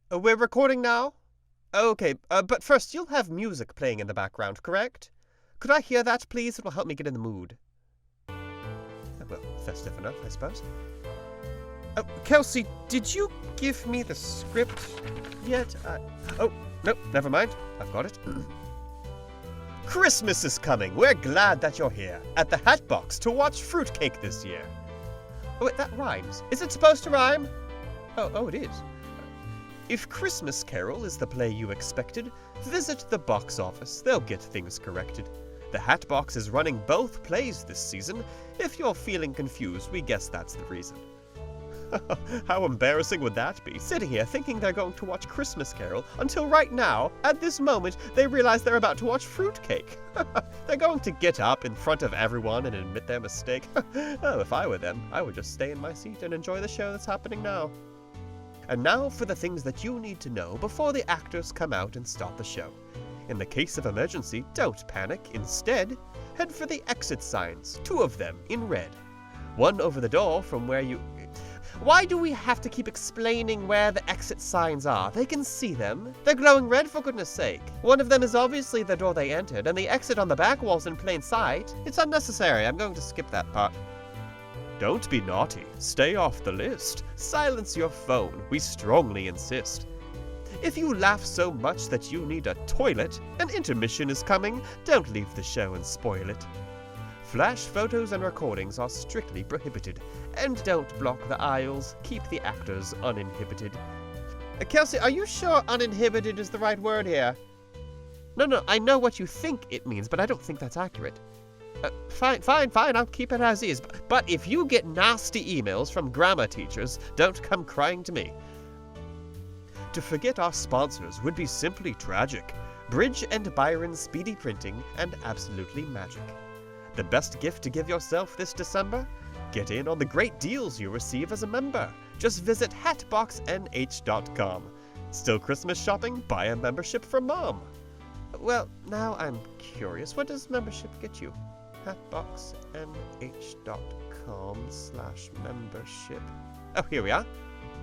We're recording now? Okay, but first you'll have music playing in the background, correct? Could I hear that, please? It will help me get in the mood. Well, festive enough, I suppose. Kelsey, did you give me the script yet? Oh, no, never mind. I've got it. Christmas is coming. We're glad that you're here at the Hatbox to watch Fruitcake this year. Oh, wait, that rhymes. Is it supposed to rhyme? Oh, it is. If Christmas Carol is the play you expected, visit the box office. They'll get things corrected. The Hatbox is running both plays this season. If you're feeling confused, we guess that's the reason. How embarrassing would that be, sitting here thinking they're going to watch Christmas Carol, until right now, at this moment, they realize they're about to watch Fruitcake. They're going to get up in front of everyone and admit their mistake. Oh, if I were them, I would just stay in my seat and enjoy the show that's happening now. And now for the things that you need to know before the actors come out and start the show. In the case of emergency, don't panic. Instead, head for the exit signs, 2 of them in red. One over the door from where you... Why do we have to keep explaining where the exit signs are? They can see them. They're glowing red, for goodness sake. One of them is obviously the door they entered, and the exit on the back wall's in plain sight. It's unnecessary. I'm going to skip that part. Don't be naughty. Stay off the list. Silence your phone. We strongly insist. If you laugh so much that you need a toilet, an intermission is coming. Don't leave the show and spoil it. Flash photos and recordings are strictly prohibited. And don't block the aisles. Keep the actors uninhibited. Kelsey, are you sure uninhibited is the right word here? No, I know what you think it means, but I don't think that's accurate. Fine, I'll keep it as is. But if you get nasty emails from grammar teachers, don't come crying to me. To forget our sponsors would be simply tragic. Bridge and Byron Speedy Printing and Absolutely Magic. The best gift to give yourself this December? Get in on the great deals you receive as a member. Just visit hatboxnh.com. Still Christmas shopping? Buy a membership from Mom. Well, now I'm curious. What does membership get you? hatboxnh.com/membership. Oh, here we are.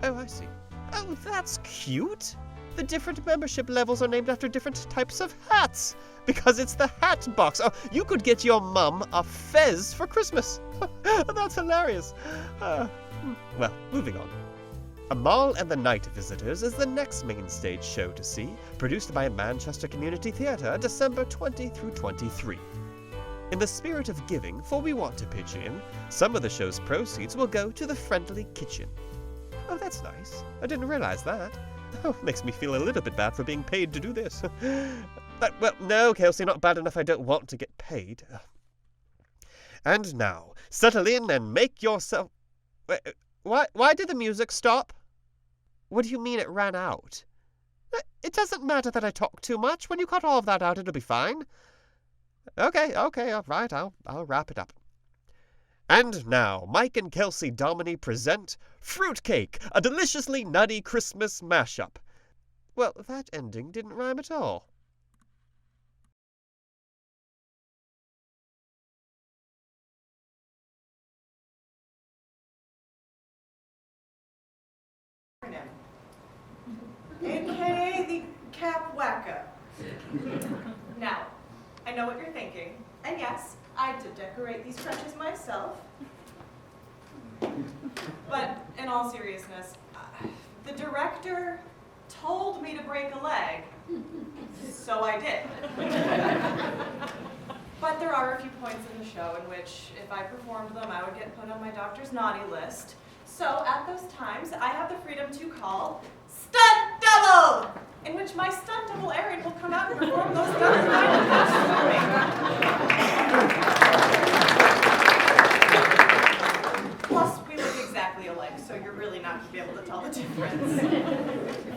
Oh, I see. Oh, that's cute. The different membership levels are named after different types of hats. Because it's the Hatbox. Oh, you could get your mum a fez for Christmas. That's hilarious. Well, moving on. Amal and the Night Visitors is the next main stage show to see, produced by Manchester Community Theatre, December 20 through 23. In the spirit of giving, for we want to pitch in, some of the show's proceeds will go to the Friendly Kitchen. Oh, that's nice. I didn't realize that. Oh, makes me feel a little bit bad for being paid to do this. Well, no, Kelsey, not bad enough I don't want to get paid. And now, settle in and make yourself... Why did the music stop? What do you mean it ran out? It doesn't matter that I talk too much. When you cut all of that out, it'll be fine. Okay, all right, I'll wrap it up. And now, Mike and Kelsey Domeny present Fruitcake, a deliciously nutty Christmas mashup. Well, that ending didn't rhyme at all. AKA the Cap Wacko. Now, I know what you're thinking, and yes, I did decorate these crutches myself. But in all seriousness, the director told me to break a leg, so I did. But there are a few points in the show in which, if I performed them, I would get put on my doctor's naughty list. So at those times, I have the freedom to call Stunt Double, in which my stunt double Erin will come out and perform those stunts for me. Plus, we look exactly alike, so you're really not going to be able to tell the difference.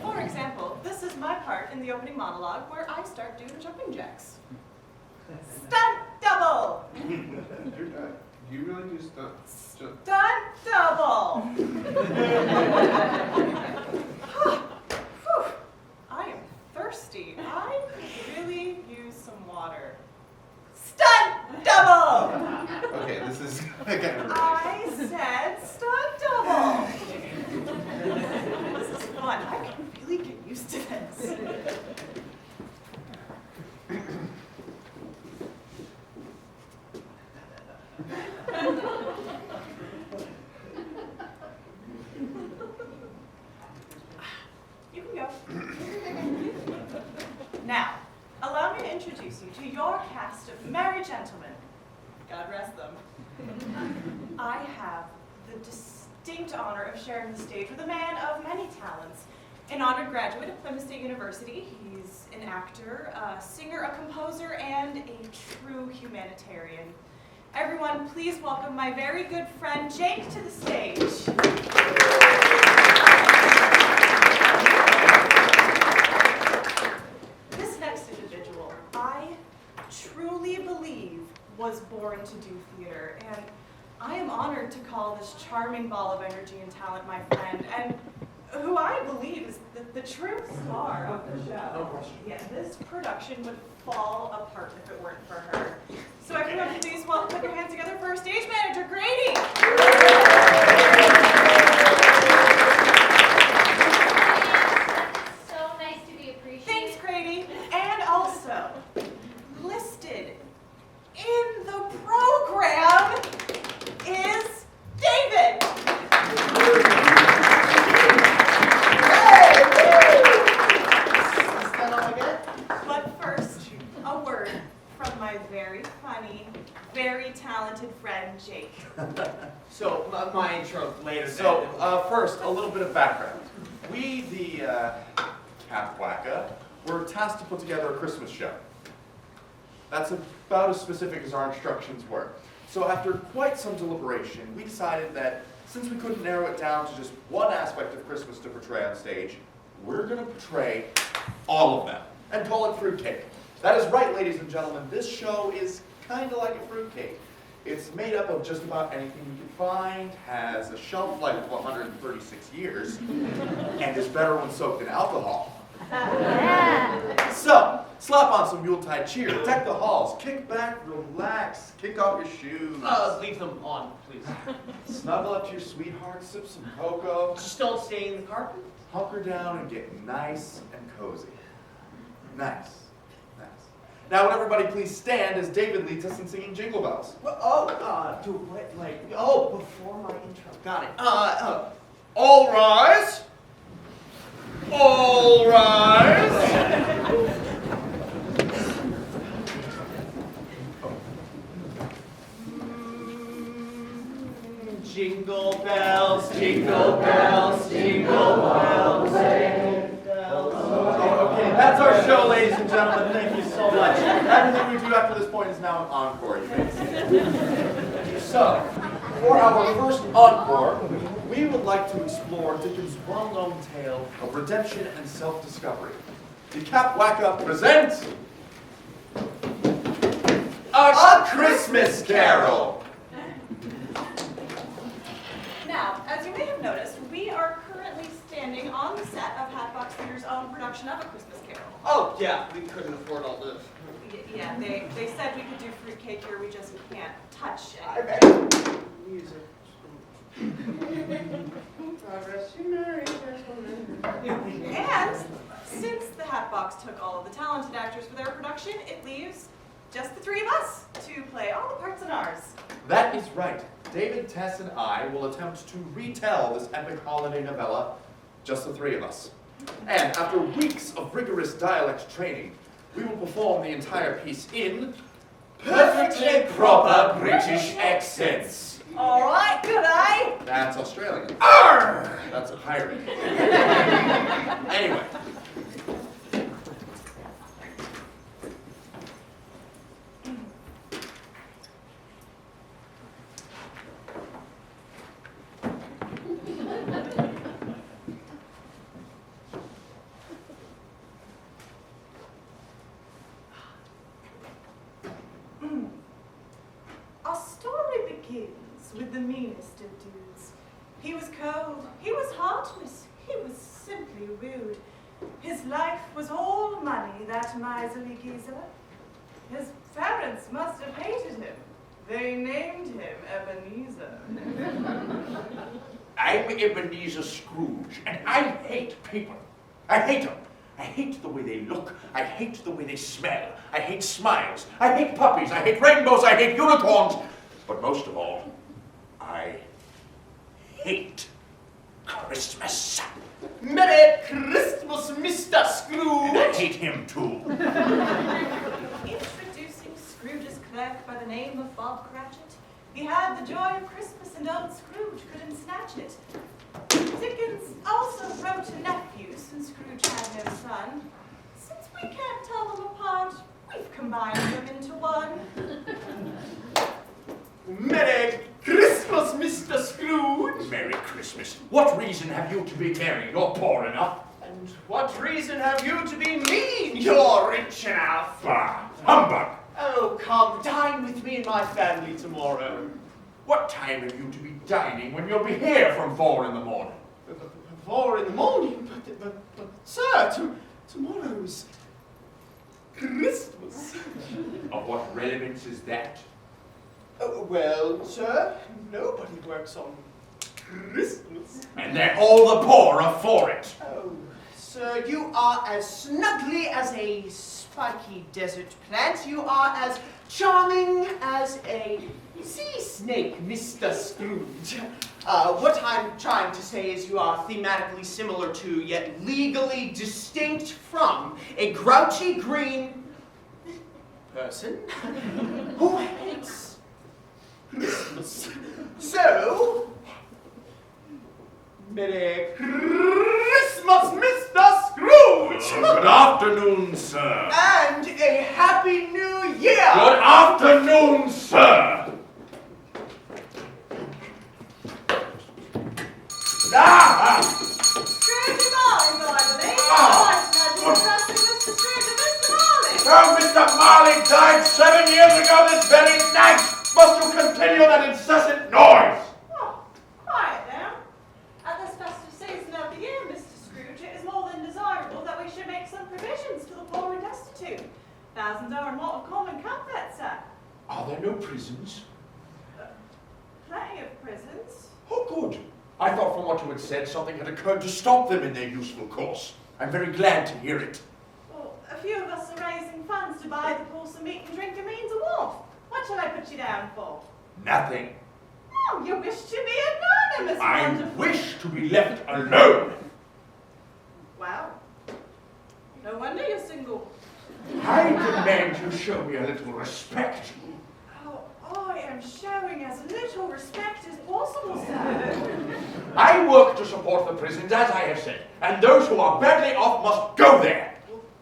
For example, this is my part in the opening monologue where I start doing jumping jacks. Stunt double! Do you really do stunt double! I am thirsty. I could really use some water. Stunt double! Okay, this is getting really... I said stunt double! This is fun. I can really get Now, allow me to introduce you to your cast of merry gentlemen. God rest them. I have the distinct honor of sharing the stage with a man of many talents. An honored graduate of Plymouth State University, he's an actor, a singer, a composer, and a true humanitarian. Everyone, please welcome my very good friend Jake to the stage. This next individual, I truly believe, was born to do theater, and I am honored to call this charming ball of energy and talent my friend, and who I believe is the true star of the show. No question. Yeah, this production would fall apart if it weren't for her. So everyone, please put your hands together for our stage manager, Grady. So nice to be appreciated. Thanks, Grady. And also, listed in the program is David. But first, a word from my very funny, very talented friend, Jake. So, my intro later. So, first, a little bit of background. We, the Hatbox, were tasked to put together a Christmas show. That's about as specific as our instructions were. So after quite some deliberation, we decided that since we couldn't narrow it down to just one aspect of Christmas to portray on stage, we're going to portray all of them and call it Fruitcake. That is right, ladies and gentlemen. This show is kind of like a fruitcake. It's made up of just about anything you can find, has a shelf life of 136 years, and is better when soaked in alcohol. So, slap on some Yuletide cheer, deck the halls, kick back, relax, kick off your shoes. Leave them on, please. Snuggle up to your sweetheart, sip some cocoa, Just don't stain the carpet. hunker down and get nice and cozy. Nice. Now would everybody please stand as David leads us in singing Jingle Bells. Do what? Before my intro. Got it. All rise. All rise. Jingle bells, jingle bells, jingle bells, jingle bells. Okay, that's our show, ladies and gentlemen. Thank you so much. Everything we do after this point is now an encore. You may see. So, for our first encore, we would like to explore Dickens' well-known tale of redemption and self-discovery. The Hatbox presents A Christmas Carol. Now, as you may have noticed, we are currently standing on the set of Hatbox Theater's own production of A Christmas Carol. Oh, yeah, we couldn't afford all this. Yeah, they said we could do fruitcake here, we just can't touch I it. bet. Music. Progress, you marry, And since the Hatbox took all of the talented actors for their production, it leaves just the three of us to play all the parts in ours. That is right. David, Tess, and I will attempt to retell this epic holiday novella, just the three of us. And after weeks of rigorous dialect training, we will perform the entire piece in perfectly proper British accents. All right, good eye. That's Australian. Arr! That's a pirate. Anyway. Our story begins with the meanest of dudes. He was cold, he was heartless, he was simply rude. His life was all money, that miserly geezer. His parents must have hated him. They named him Ebenezer. I'm Ebenezer Scrooge, and I hate people. I hate them. I hate the way they look. I hate the way they smell. I hate smiles. I hate puppies. I hate rainbows. I hate unicorns. But most of all, I hate Christmas. Merry Christmas, Mr. Scrooge! And I hate him too. Introducing Scrooge's clerk by the name of Bob Cratchit. He had the joy of Christmas and old Scrooge couldn't snatch it. Dickens also wrote a nephew since Scrooge had no son. Since we can't tell them apart, we've combined them into one. Merry Christmas, Mr. Scrooge! Merry Christmas. What reason have you to be merry? You're poor enough. And what reason have you to be mean? You're rich enough. Bah, humbug. Oh, come, dine with me and my family tomorrow. What time are you to be dining when you'll be here from 4 in the morning? 4 in the morning? But sir, tomorrow's Christmas. Of what relevance is that? Oh, well, sir, nobody works on Christmas. And they're all the poorer for it. Oh, sir, you are as snuggly as a spiky desert plant. You are as charming as a sea snake, Mr. Scrooge. What I'm trying to say is you are thematically similar to, yet legally distinct from, a grouchy green person who hates Christmas. So, Merry Christmas, Mr. Scrooge! Good afternoon, sir. And a Happy New Year! Good afternoon, sir. Ah! Scrooge and Marley, I believe. Ah. Oh, I imagine Mr. Scrooge and Mr. Marley. Oh, Mr. Marley died 7 years ago this very night. Must you continue that incessant noise? Oh, quiet now. At this festive season of the year, Mr. Scrooge, it is more than desirable that we should make some provisions for the poor and destitute. Thousands are in want of common comfort, sir. Are there no prisons? Plenty of prisons. Oh, good. I thought from what you had said something had occurred to stop them in their useful course. I'm very glad to hear it. Well, a few of us are raising funds to buy the poor some meat and drink and means of warmth. What shall I put you down for? Nothing. Oh, you wish to be anonymous, I wonderful. wish to be left alone. Wow. No wonder you're single. I demand you show me a little respect. Oh, I am showing as little respect as possible, sir. I work to support the prisons, as I have said, and those who are badly off must go there.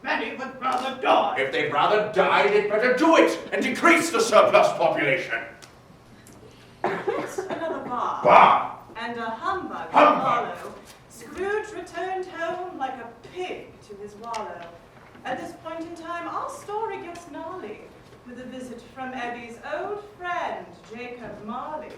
Many would rather die. If they'd rather die, they'd better do it and decrease the surplus population. Another bar. Bah! And a humbug to Humbug. follow. Scrooge returned home like a pig to his wallow. At this point in time, our story gets gnarly, with a visit from Ebbie's old friend, Jacob Marley.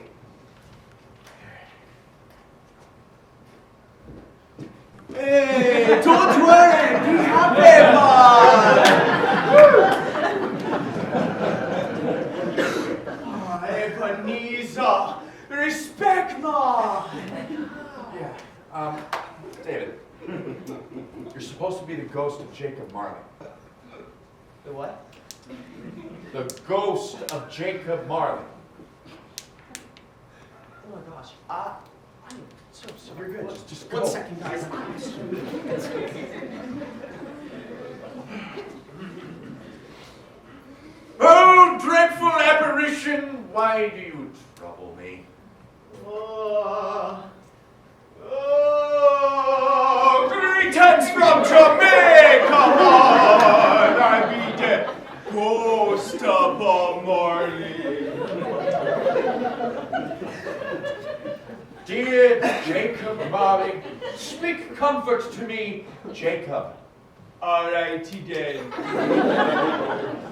Hey, don't worry, be happy, man. Ebenezer, respect, man. Yeah, David, you're supposed to be the ghost of Jacob Marley. The what? The ghost of Jacob Marley. Oh my gosh, I'm so sorry. You're good, just go. 1 second, guys. Oh, dreadful apparition, why do you trouble me? Greetings from Jamaica, man! I be the ghost of Bob Marley. Dear Jacob Marley, speak comfort to me, Jacob. Alrighty then.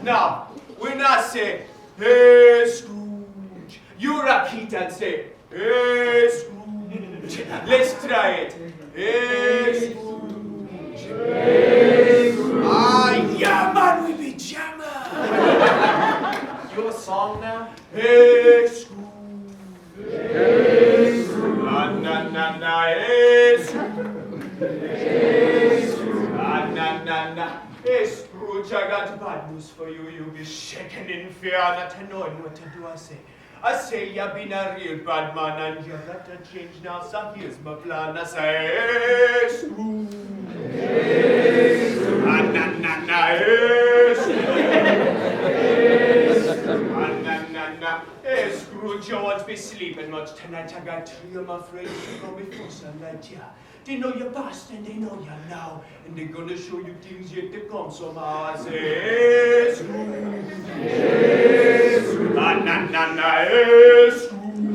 Now, when I say, hey Scrooge, you repeat and say, hey Scrooge. Let's try it. Hey Scrooge. Hey Scrooge. Ah, yeah, man, we be jammer. You have a song now? Hey Scrooge. Hey Scrooge. Na na na, hey Scrooge. Hey Scrooge. Na. Hey Scrooge, I got bad news for you. You be shaking in fear, not knowing what to do. I say you been a real bad man and you got to change now. So here's my plan. I say, hey Scrooge. be sleeping much tonight. I got 3 of my friends to go before sunlight, yeah. They know your past and they know you now. And they're gonna show you things yet to come somehow. I say, Scrooge. Na, Scrooge.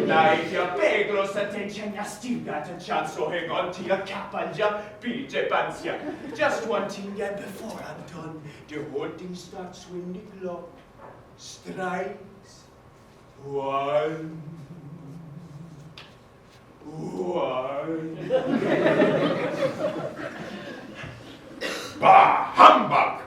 Now if you pay close attention, you still got a chance. So hang on to your cap and your PJ pants, yeah. Just one thing, yeah, before I'm done. The whole thing starts when the clock strikes 1. Bah, humbug!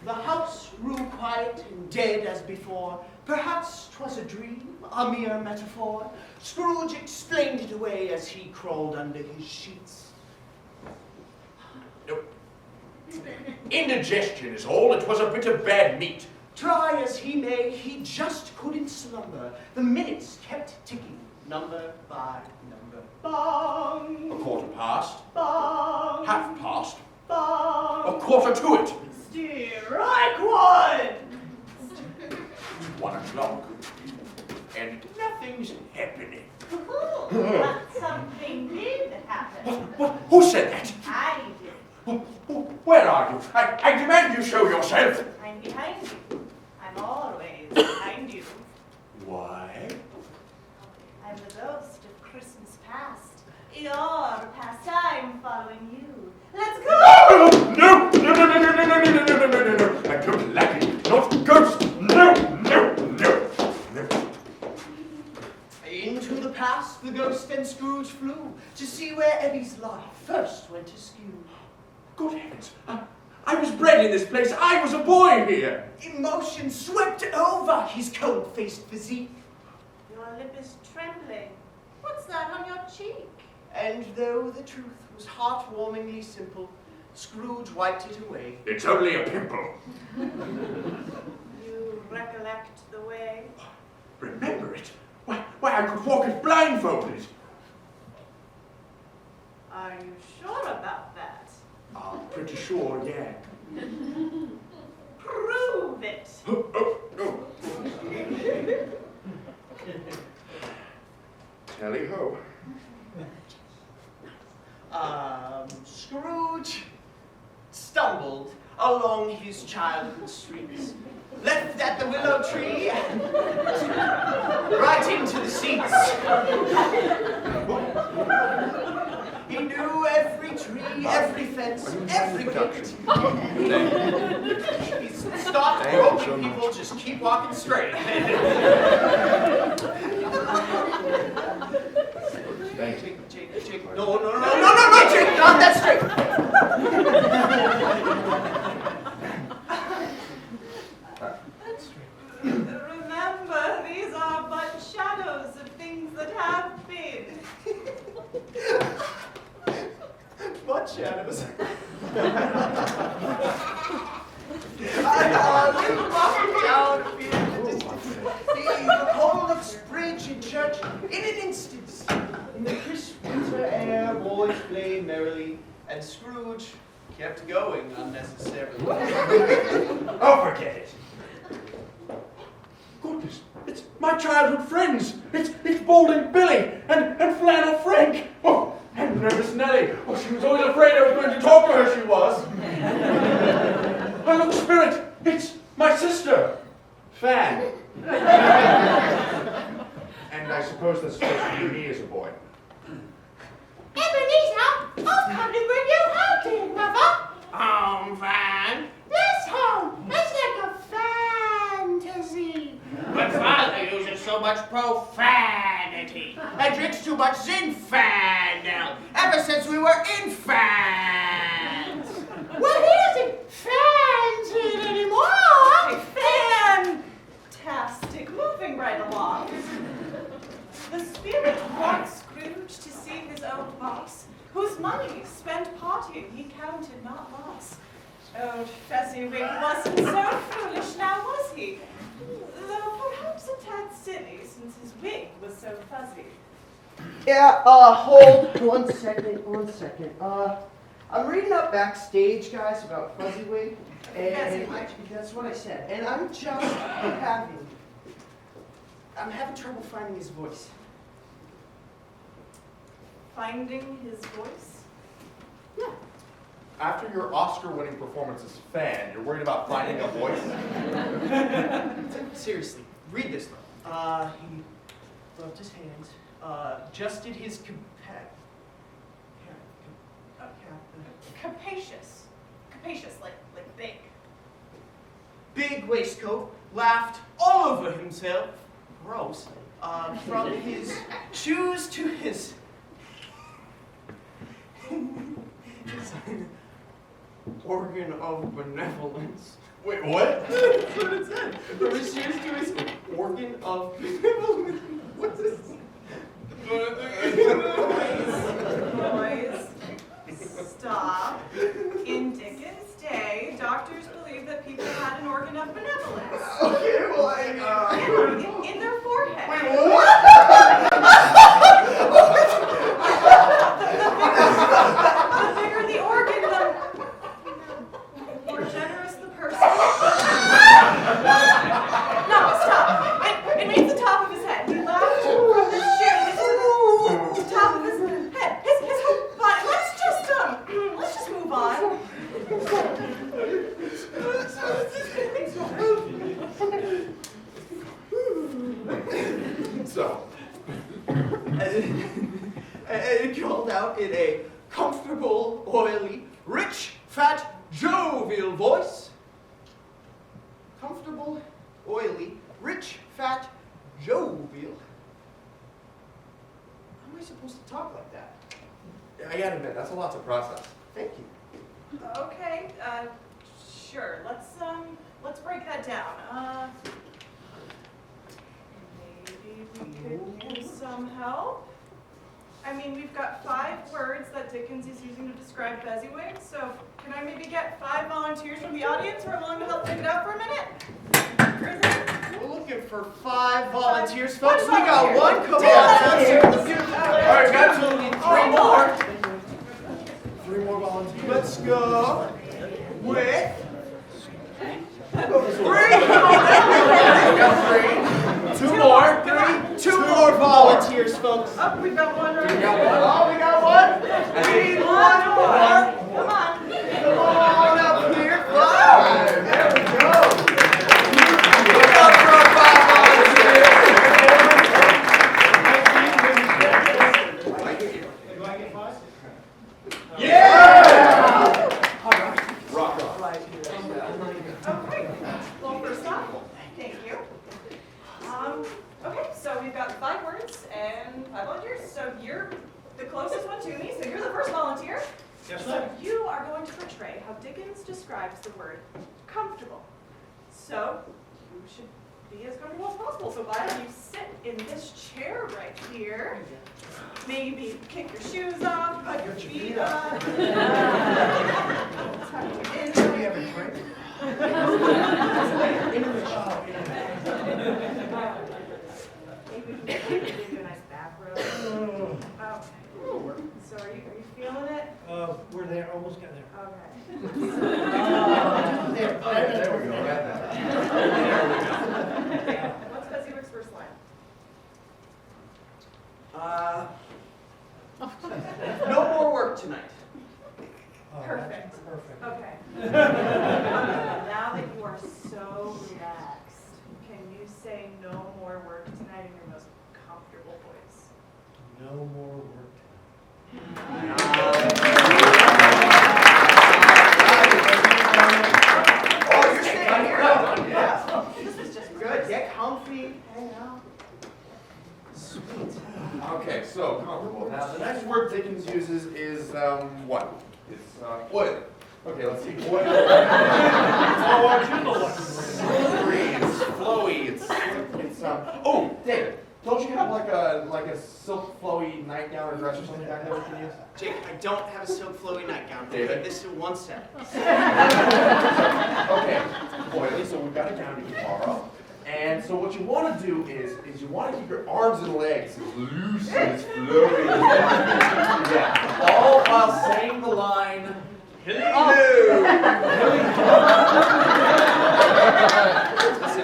The house grew quiet and dead as before. Perhaps 'twas a dream, a mere metaphor. Scrooge explained it away as he crawled under his sheets. No. Indigestion is all. It was a bit of bad meat. Try as he may, he just couldn't slumber. The minutes kept ticking, number by number. Bong! A quarter past. Bong! Half past. Bong! A quarter to it. Strike 1! 1 o'clock. And nothing's happening. But something did happen. What? Who said that? I did. Where are you? I demand you show yourself. I'm behind you. I'm always behind you. Why? I'm the ghost of Christmas past. Your past, I'm following you. Let's go! No! I don't like it. Not ghost. No. Into the past the ghost and Scrooge flew to see where Eddie's life first went askew. Good heavens. I was bred in this place. I was a boy here. Emotion swept over his cold-faced physique. Your lip is trembling. What's that on your cheek? And though the truth was heartwarmingly simple, Scrooge wiped it away. It's only a pimple. You recollect the way? Remember it? Why, I could walk it blindfolded. Are you sure about that? I'm pretty sure, yeah. Prove it. No. Tally ho. Scrooge stumbled along his childhood streets, left at the willow tree, right into the seats. He knew every tree, every fence, every wicket. He stopped groping people, just keep walking straight. Jake, no, Jake, not that straight. Remember, these are but shadows of things that have been. What shadows? I little walking down a field. He recalled its bridge in church in an instant. In the crisp winter air, boys played merrily, and Scrooge kept going unnecessarily. Oh, forget it. Goodness, it's my childhood friends. It's Balding Billy and Flannel Frank. Oh, and Nervous Nellie. Oh, she was always afraid I was going to talk to her, she was. Oh, look, Spirit, it's my sister, Fan. And I suppose that's supposed to be me as a boy. Ebenezer, I've come to bring you home to you, Mother. Home, Fan. This home is like a fantasy. But Father uses so much profanity and drinks too much Zinfandel ever since we were infants. Well, he isn't fancy anymore. Fantastic. Moving right along. The spirit wants Scrooge to see his old boss, whose money spent partying he counted not loss. Old Fezziwig wasn't so foolish now, was he? Though perhaps a tad silly, since his wig was so fuzzy. Yeah, hold one second. I'm reading up backstage, guys, about Fuzzywig. And Fezziwig. that's what I said. And I'm having trouble finding his voice. Finding his voice? Yeah. After your Oscar-winning performance as Fan, you're worried about finding a voice? Seriously, read this though. He rubbed his hands, adjusted his Capacious. Capacious, like big. big waistcoat, laughed all over himself, gross, from his shoes to his organ of benevolence. Wait, what? That's what it said. From his shoes to his organ of benevolence. What's this? Boys, stop. In Dickens' day, doctors believed that people had an organ of benevolence. Okay, well, In their forehead. Wait, what? The bigger the organ, the more generous the person. No, stop. It means the top of his head. He laughed from his shoes to the top of his head. His whole body. Let's just move on. So, And called out in a comfortable, oily, rich, fat, jovial voice. Comfortable, oily, rich, fat, jovial. How am I supposed to talk like that? I gotta admit, that's a lot to process. Thank you. Okay, sure. Let's break that down. Maybe we could use some help. I mean, we've got 5 words that Dickens is using to describe Fezziwig, so can I maybe get 5 volunteers from the audience who are willing to help pick it up for a minute? We're looking for 5 volunteers, folks. We One got volunteer. 1. Come Two on. volunteers. All right, got 3 more. 3 more volunteers. Let's go with 3. Got 3. 2 more. 2 more volunteers, folks. Oh, we've got one right We here. got one. Oh, we got 1. We need 1 more. Come on. Come on up here. 5. There we go. Look out for our 5 volunteers. Yeah! Rock. Okay. Well, first off, thank you. Okay, so we've got 5 words and 5 volunteers. So you're the closest one to me, so you're the first volunteer. Yes, So you are going to portray how Dickens describes the word comfortable. So you should be as comfortable as possible. So why don't you sit in this chair right here? Maybe kick your shoes off, put your feet up. Tuck your in. Maybe we can give you a nice back rub. Okay. So are you feeling it? We're there, almost got there. Okay. There we go. Got that. What's Fezziwig's first line? No more work tonight. Perfect. Perfect. Okay. Now that you are so relaxed, can you say no more work tonight in your most comfortable voice? No more work. Oh, you're staying here. Yeah. This is just good. Get comfy. Hang out. Sweet. Okay, so comfortable. Now, the next word Dickens uses is what? It's oil. Okay, let's see. Oil. Slippery. It's flowy. It's oh, David. Don't you have like a silk flowy nightgown or dress or something back there we can use? Jake, I don't have a silk flowy nightgown. David? This is 1 second. Okay, oily. So we've got a gown you can borrow. And so what you want to do is you want to keep your arms and legs as loose and as flowy. Yeah. All while saying the line, Listen,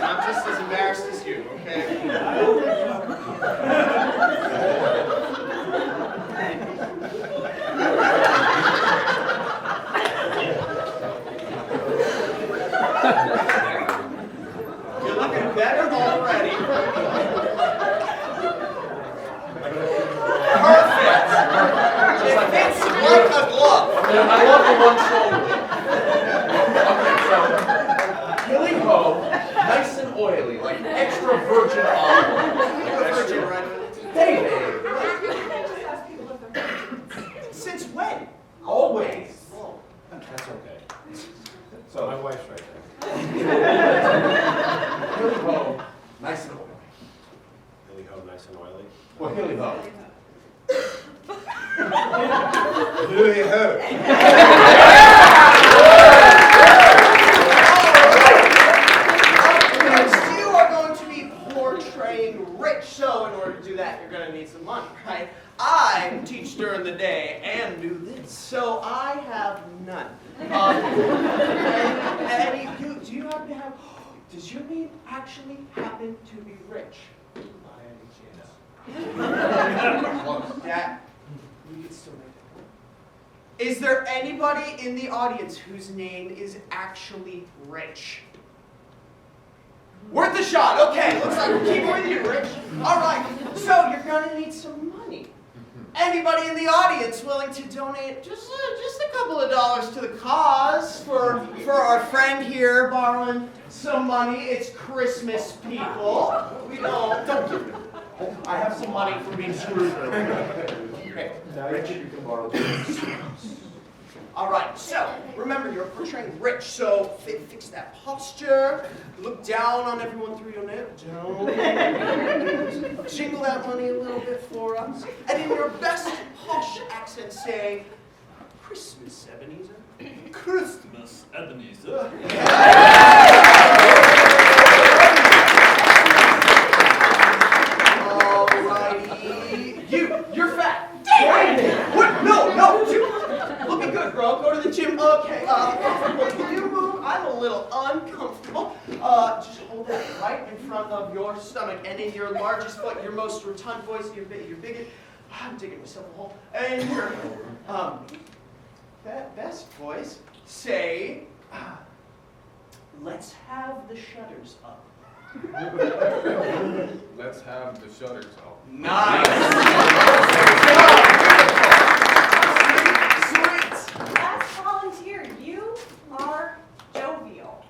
I'm just as embarrassed as you, okay? You're looking better already. Perfect. It fits like a glove. I love the one shoulder. Okay, so hilly ho, nice and oily, like extra virgin olive oil. Virgin, right? David, Since when? always. That's okay. So My wife's right there. hilly ho, nice and oily. Really ho, nice and oily. Well, hilly ho. Louis Ho. Next, you are going to be portraying rich, so in order to do that, you're going to need some money, right? I teach during the day and do this, so I have none. Do you happen to have, does your name actually happen to be Rich? By any chance? That, we can still make that work. Is there anybody in the audience whose name is actually Rich? Worth a shot. Okay, looks like we're keeping with you, Rich. All right, so you're gonna need some money. Anybody in the audience willing to donate just a couple of dollars to the cause for our friend here borrowing some money? It's Christmas, people. We don't give it. I have some money for being screwed. Okay, Richard, you can borrow this. All right, so remember you're portraying Rich, so fix that posture. Look down on everyone through your nose. Jingle that money a little bit for us. And in your best posh accent, say, Christmas, Ebenezer. Christmas, Ebenezer. Alrighty. You're fat. David! What? No. Looking good, bro. Go to the gym. Okay. Can you move? I'm a little uncomfortable. Just hold that right in front of your stomach, and in your largest foot, your most rotund voice, your biggest. I'm digging myself a hole. And your best voice, say, let's have the shutters up. Let's have the shutters up. Nice. Sweet. Last volunteer, you are jovial.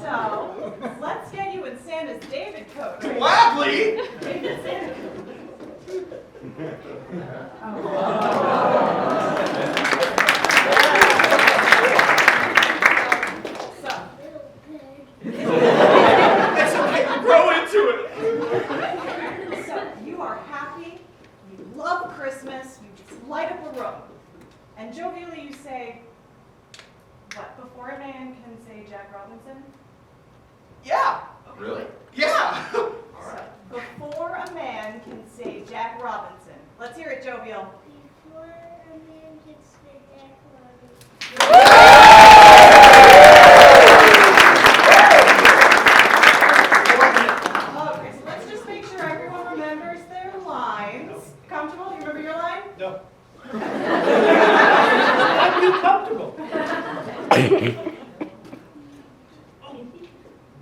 So, let's get you in Santa's David coat. Gladly. David Santa coat. So, It's okay. Grow into it. So you are happy, you love Christmas, you just light up a room. And jovially you say, what, before a man can say Jack Robinson? Yeah. Really? Yeah. So, before a man can say Jack Robinson. Let's hear it, jovial. Before a man can say Jack Robinson. Okay, so let's just make sure everyone remembers their lines. Comfortable? Do you remember your line? No. I'm too comfortable.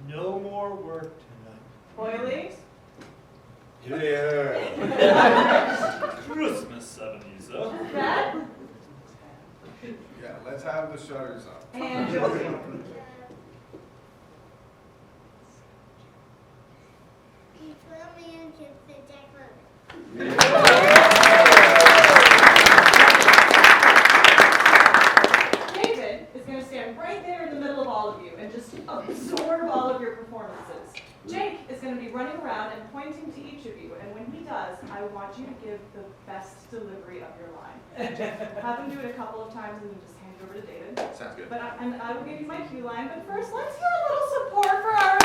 No more work tonight. Oily? Christmas, Ebenezer. Fat? Yeah, let's have the shutters up. And jovial. Before a man can say Jack Robinson. David is going to stand right there in the middle of all of you and just absorb all of your performances. Jake is going to be running around and pointing to each of you, and when he does, I want you to give the best delivery of your line. Have him do it a couple of times and then just hand it over to David. Sounds good. But I will give you my cue line, but first let's hear a little support for our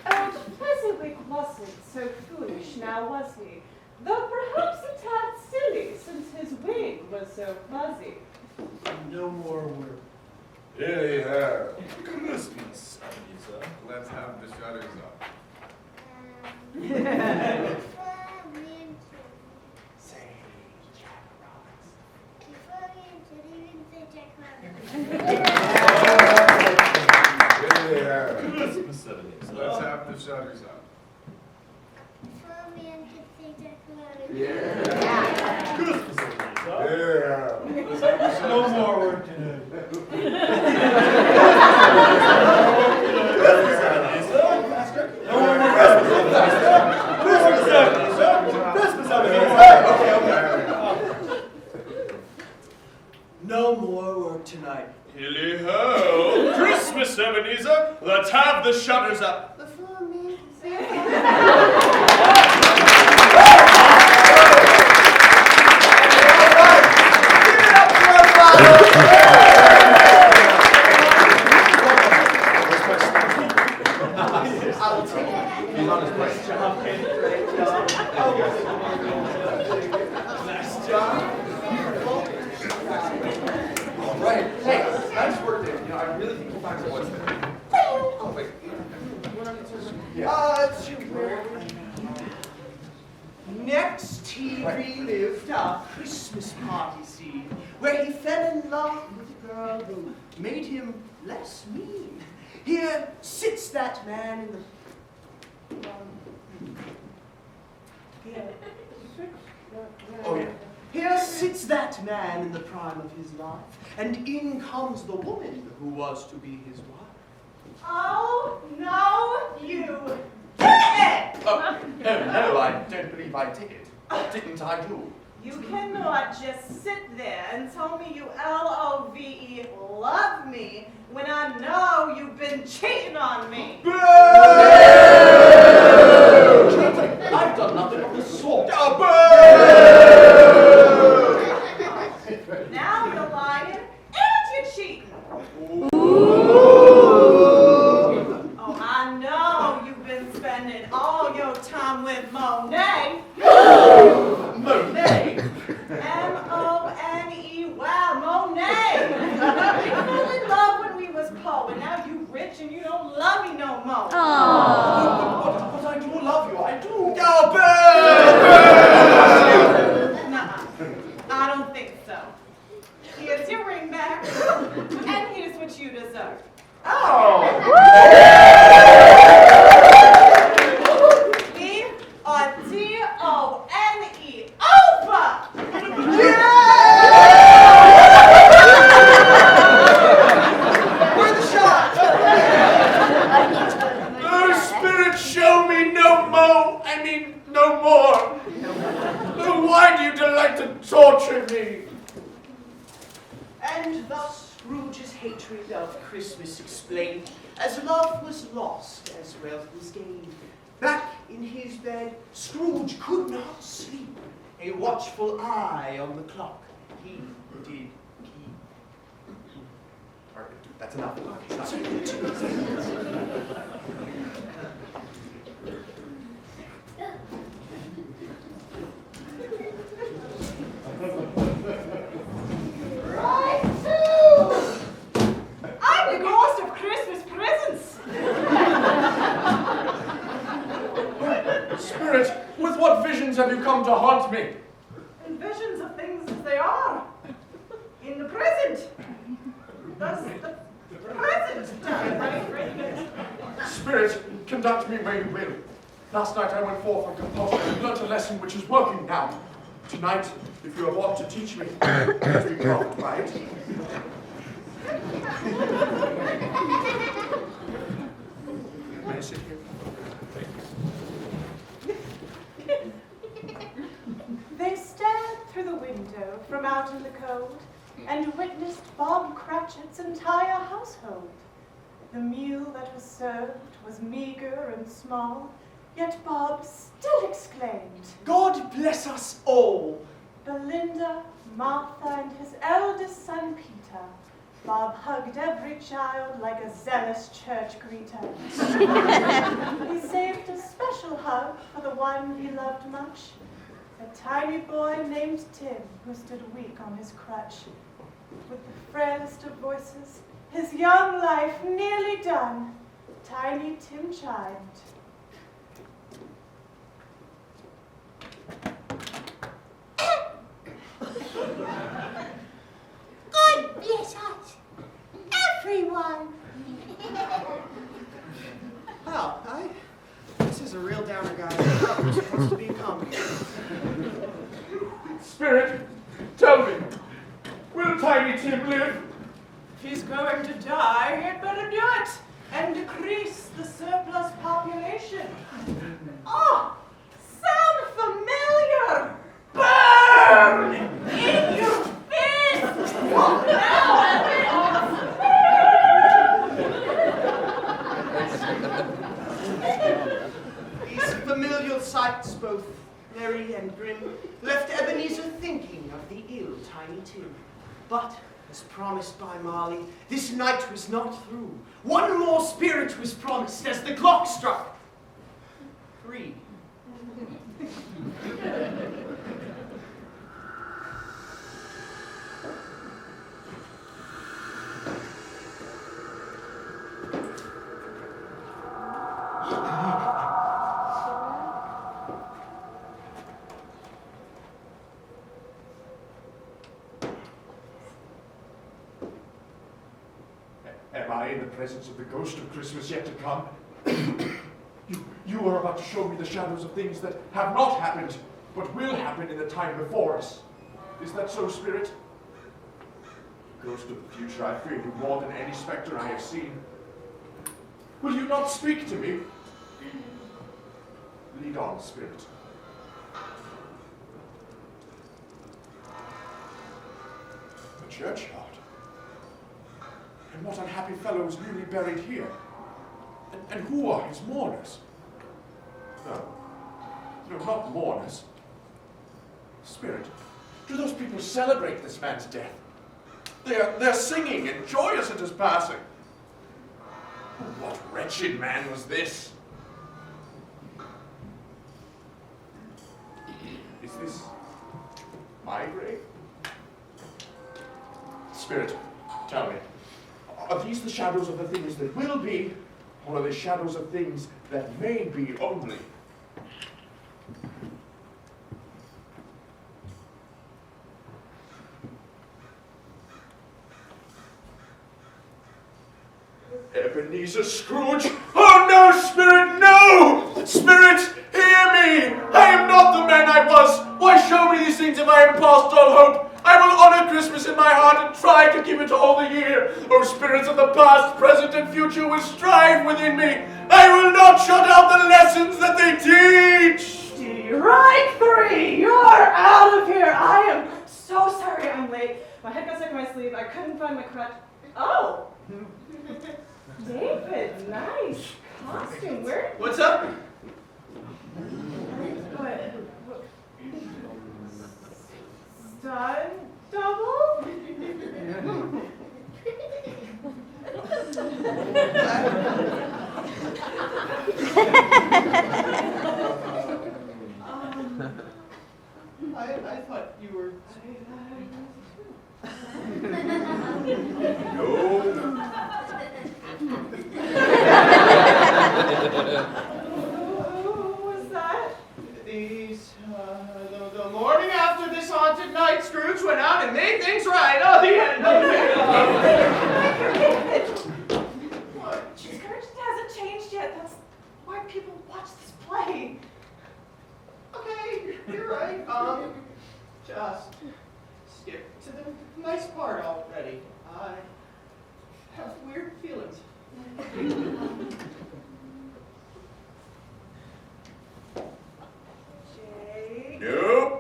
And pleasantly wasn't so foolish, now was he? Though so fuzzy. No more work. Anyhow, Christmas, Ebenezer. let's have the shutters up. Say, Jack Roberts. Anyhow, Christmas, Ebenezer. let's have the shutters up. Christmas, Ebenezer. Yeah. Let's have the No shutters more up. work tonight. No more work tonight. Hilly ho! Christmas, Ebenezer. Let's have the shutters up. I'll take it. He's on his way. Great job. Nice job. All right. Hey, nice work there. You know, I really think we'll find some what's there. Oh, wait. Yeah. Next, he relived our Christmas party scene, where he fell in love with a girl who made him less mean. Here sits that man in the... Oh, yeah. Here sits that man in the prime of his life, and in comes the woman who was to be his wife. Oh, no, you Oh, no, I don't believe I did. Didn't I do? You cannot just sit there and tell me you L-O-V-E love me when I know you've been cheating on me. I've done nothing of the sort. Now you're lying and you're cheating. Oh, I know you've been spending all your time with Monet. Monet? M-O-N-E, wow, Monet. We fell in love when we was poor, and now you rich and you don't love me no more. But I do love you. I do. Nuh-uh. I don't think so. Here's your ring back, and here's what you deserve. E-O-T-O-N-E, over! Where's the shot? Oh, Spirit, show me no more. I mean, no more. Oh, why do you delight to torture me? And thus Scrooge's hatred of Christmas explained, as love was lost, as wealth was gained. Back in his bed, Scrooge could not sleep, a watchful eye on the clock. He did keep. All right, that's enough. Right, I'm the ghost of Christmas presents. Spirit, with what visions have you come to haunt me? And visions of things as they are. In the present. Thus the present time, right? Spirit, conduct me where you will. Last night I went forth on compulsion and learnt a lesson which is working now. Tonight, if you have aught to teach me, let me profit by it. May I sit here? They stared through the window from out in the cold and witnessed Bob Cratchit's entire household. The meal that was served was meager and small, yet Bob still exclaimed, God bless us all. Belinda, Martha, and his eldest son Peter. Bob hugged every child like a zealous church greeter. He saved a special hug for the one he loved much, A tiny boy named Tim who stood weak on his crutch. With the frailest of voices, his young life nearly done, tiny Tim chimed. God bless us, everyone. Well, this is a real downer, guys. I thought it was supposed to be a comedy. Spirit, tell me, will Tiny Tim live? If he's going to die, he'd better do it and decrease the surplus population. Oh, sound familiar? Burn in your fist! Well, now These familial sights, both merry and grim, left Ebenezer thinking of the ill Tiny Tim. But, as promised by Marley, this night was not through. One more spirit was promised as the clock struck 3. Am I in the presence of the ghost of Christmas yet to come? You are about to show me the shadows of things that have not happened, but will happen in the time before us. Is that so, Spirit? Ghost of the future, I fear you more than any specter I have seen. Will you not speak to me? Lead on, Spirit. The churchyard. And what unhappy fellow is newly buried here? And who are his mourners? No, not mourners. Spirit, do those people celebrate this man's death? They're singing and joyous at his passing. What wretched man was this? Is this my grave? Spirit, tell me, are these the shadows of the things that will be, or are they shadows of things that may be only? Ebenezer Scrooge! Oh no, Spirit, no! Spirit, hear me! I am not the man I was! Why show me these things if I am past all hope? I will honor Christmas in my heart and try to keep it all the year. Oh, spirits of the past, present, and future will strive within me. I will not shut out the lessons that they teach! Right 3, you're out of here. I am so sorry I'm late. My head got stuck in my sleeve. I couldn't find my crutch. Oh, David, nice costume. Where? What's up? What? Stunt double? I thought you were... Who was that? The morning after this haunted night, Scrooge went out and made things right. Oh, the end. What? Scrooge hasn't changed yet. That's why people watch this play. Okay, you're right. Just skip to the nice part already. I have weird feelings. Jake. Nope.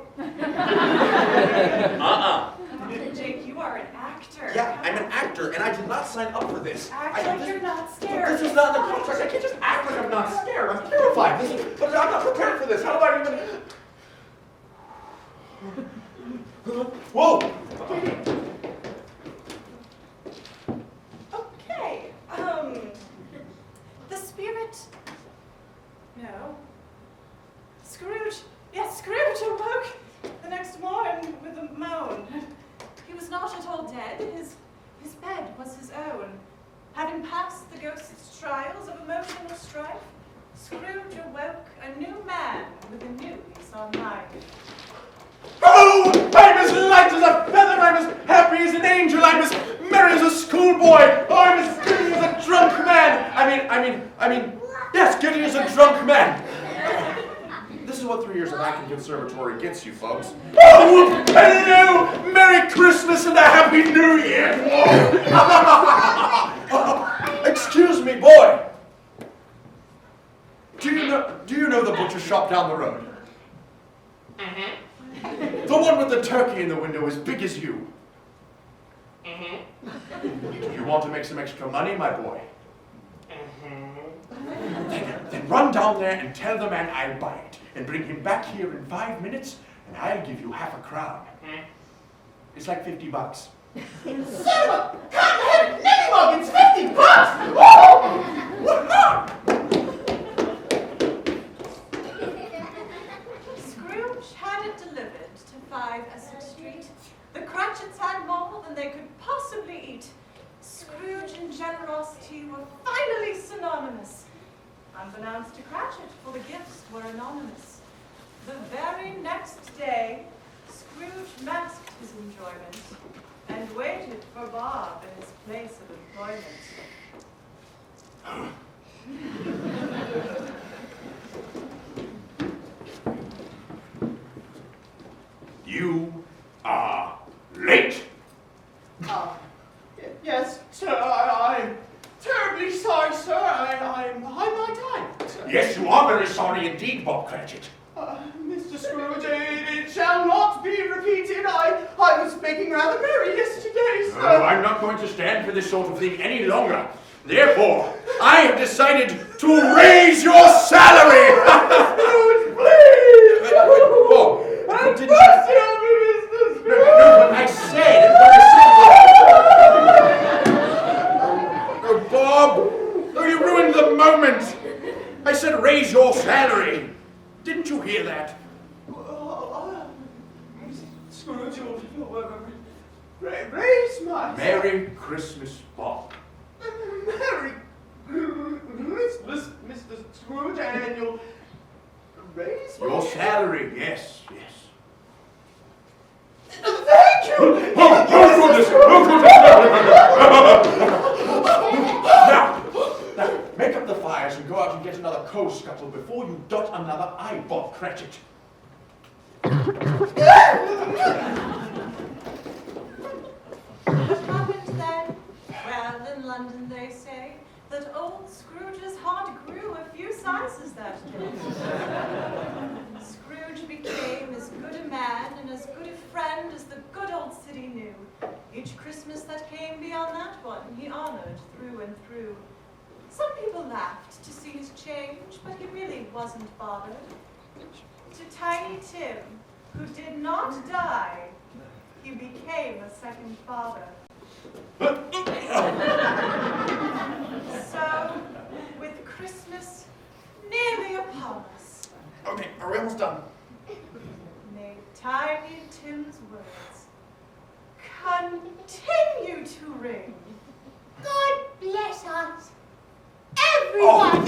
Jake, you are an actor. Yeah, I'm an actor, and I did not sign up for this. Act like you're not scared. This is not the contract. I can't just act like I'm not scared. I'm terrified. But I'm not prepared for this. How do I even... Whoa! Okay, the spirit... No. Scrooge, Yes, Scrooge awoke the next morning with a moan. He was not at all dead. His bed was his own. Having passed the ghost's trials of emotional strife, Scrooge awoke a new man with a new lease on life. Oh, I'm as light as a feather, I'm as happy as an angel, I'm as merry as a schoolboy, oh, I'm as giddy as a drunk man. I mean, yes, giddy as a drunk man. This is what 3 years of acting conservatory gets you, folks. Oh, hello, Merry Christmas and a Happy New Year. Excuse me, boy. Do you know the butcher shop down the road? The one with the turkey in the window as big as you. Do you want to make some extra money, my boy? Then run down there and tell the man I'll buy it, and bring him back here in 5 minutes, and I'll give you half a crown. It's like $50. Son of a cotton-headed niggymug, it's $50! Oh! Scrooge had it delivered to 5 Essex Street. The Cratchits had more than they could possibly eat. Scrooge and generosity were finally synonymous. Unbeknownst to Cratchit, for the gifts were anonymous. The very next day, Scrooge masked his enjoyment and waited for Bob in his place of employment. You are late. Yes, sir, I'm terribly sorry, sir. I'm behind my time, sir. Yes, you are very sorry indeed, Bob Cratchit. Mr. Scrooge, it shall not be repeated. I was making rather merry yesterday, sir. No, I'm not going to stand for this sort of thing any longer. Therefore, I have decided to raise your salary. Scrooge, please! Bob, I didn't trust you, Mr. Scrooge! No, but I said, Oh, Bob, oh, you ruined the moment. I said raise your salary. Didn't you hear that? Scrooge, raise my... Merry Christmas, Bob. Merry Christmas, Mr. Scrooge, and you'll raise my... Your salary, yes, yes. Thank you! Oh, goodness! Now, make up the fires and go out and get another coal scuttle before you dot another I, Bob Cratchit. What happened then? Well, in London they say that old Scrooge's heart grew a few sizes that day. Scrooge became as good a man and as good a friend as the good old city knew. Each Christmas that came beyond that one, he honored through and through. Some people laughed to see his change, but he really wasn't bothered. To Tiny Tim, who did not die, he became a second father. So, with Christmas nearly upon us, Okay, are we almost done? may Tiny Tim's words continue to ring. God bless us, everyone.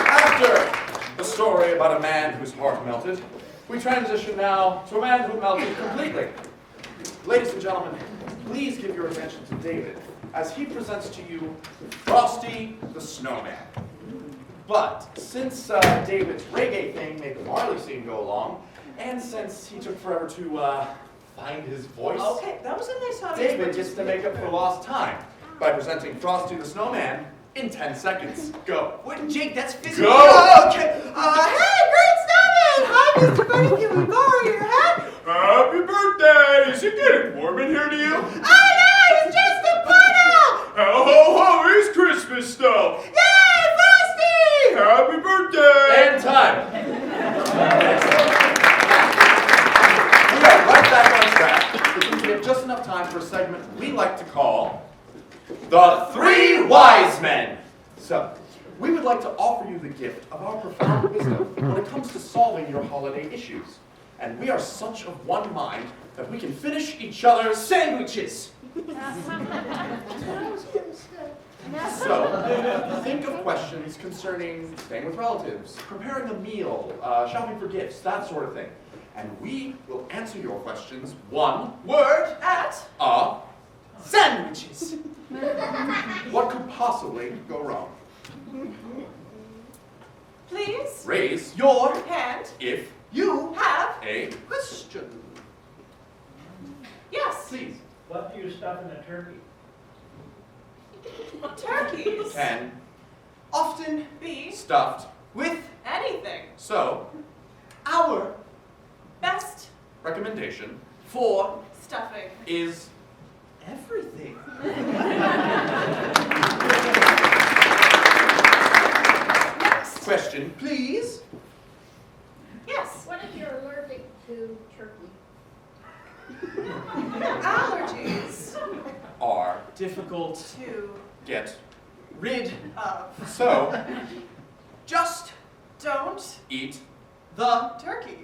After the story about a man whose heart melted, we transition now to a man who melted completely. Ladies and gentlemen, please give your attention to David as he presents to you Frosty the Snowman. But since David's reggae thing made the Marley scene go along, and since he took forever to find his voice, Okay, that was a nice audience. David gets to make up for lost time by presenting Frosty the Snowman in 10 seconds. Go. What, Jake, that's physically... Go! Okay. Hey, great snowman! Hi, Mr. Bunny, can we borrow your hat? Happy birthday! Is it getting warm in here to you? Oh, no, it's just a puddle! Ho ho ho! Here's Christmas stuff! Yay, Frosty! Happy birthday! And time. The Three Wise Men. So, we would like to offer you the gift of our profound wisdom when it comes to solving your holiday issues. And we are such of one mind that we can finish each other's sandwiches. So, think of questions concerning staying with relatives, preparing a meal, shopping for gifts, that sort of thing. And we will answer your questions one word At a Sandwiches. What could possibly go wrong? please Raise your hand. if You Have a question. yes. please What do you stuff in a turkey? Turkeys. can Often Be stuffed. with anything. So, our Best recommendation for stuffing. is everything. Next. question. Please. Yes. What if you're allergic to turkey? Allergies Are Difficult. to get Rid. of. so Just Don't eat the turkey.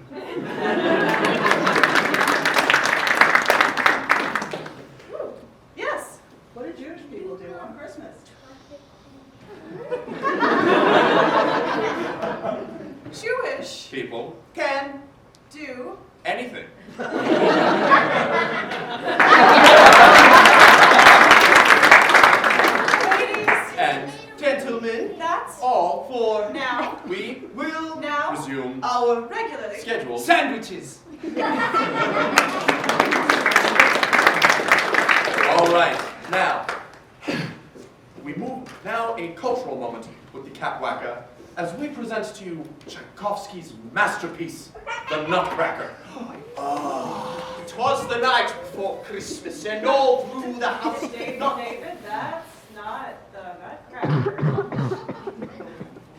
Yes. What do Jewish people do on Christmas? Jewish people can do anything. ladies. And gentlemen That's all for now. we will Now. resume our Regularly. scheduled. sandwiches. All right, now we move now a cultural moment with the Capwacka as we present to you Tchaikovsky's masterpiece, The Nutcracker. It was the night before Christmas, and all through the house. David, that's not the Nutcracker.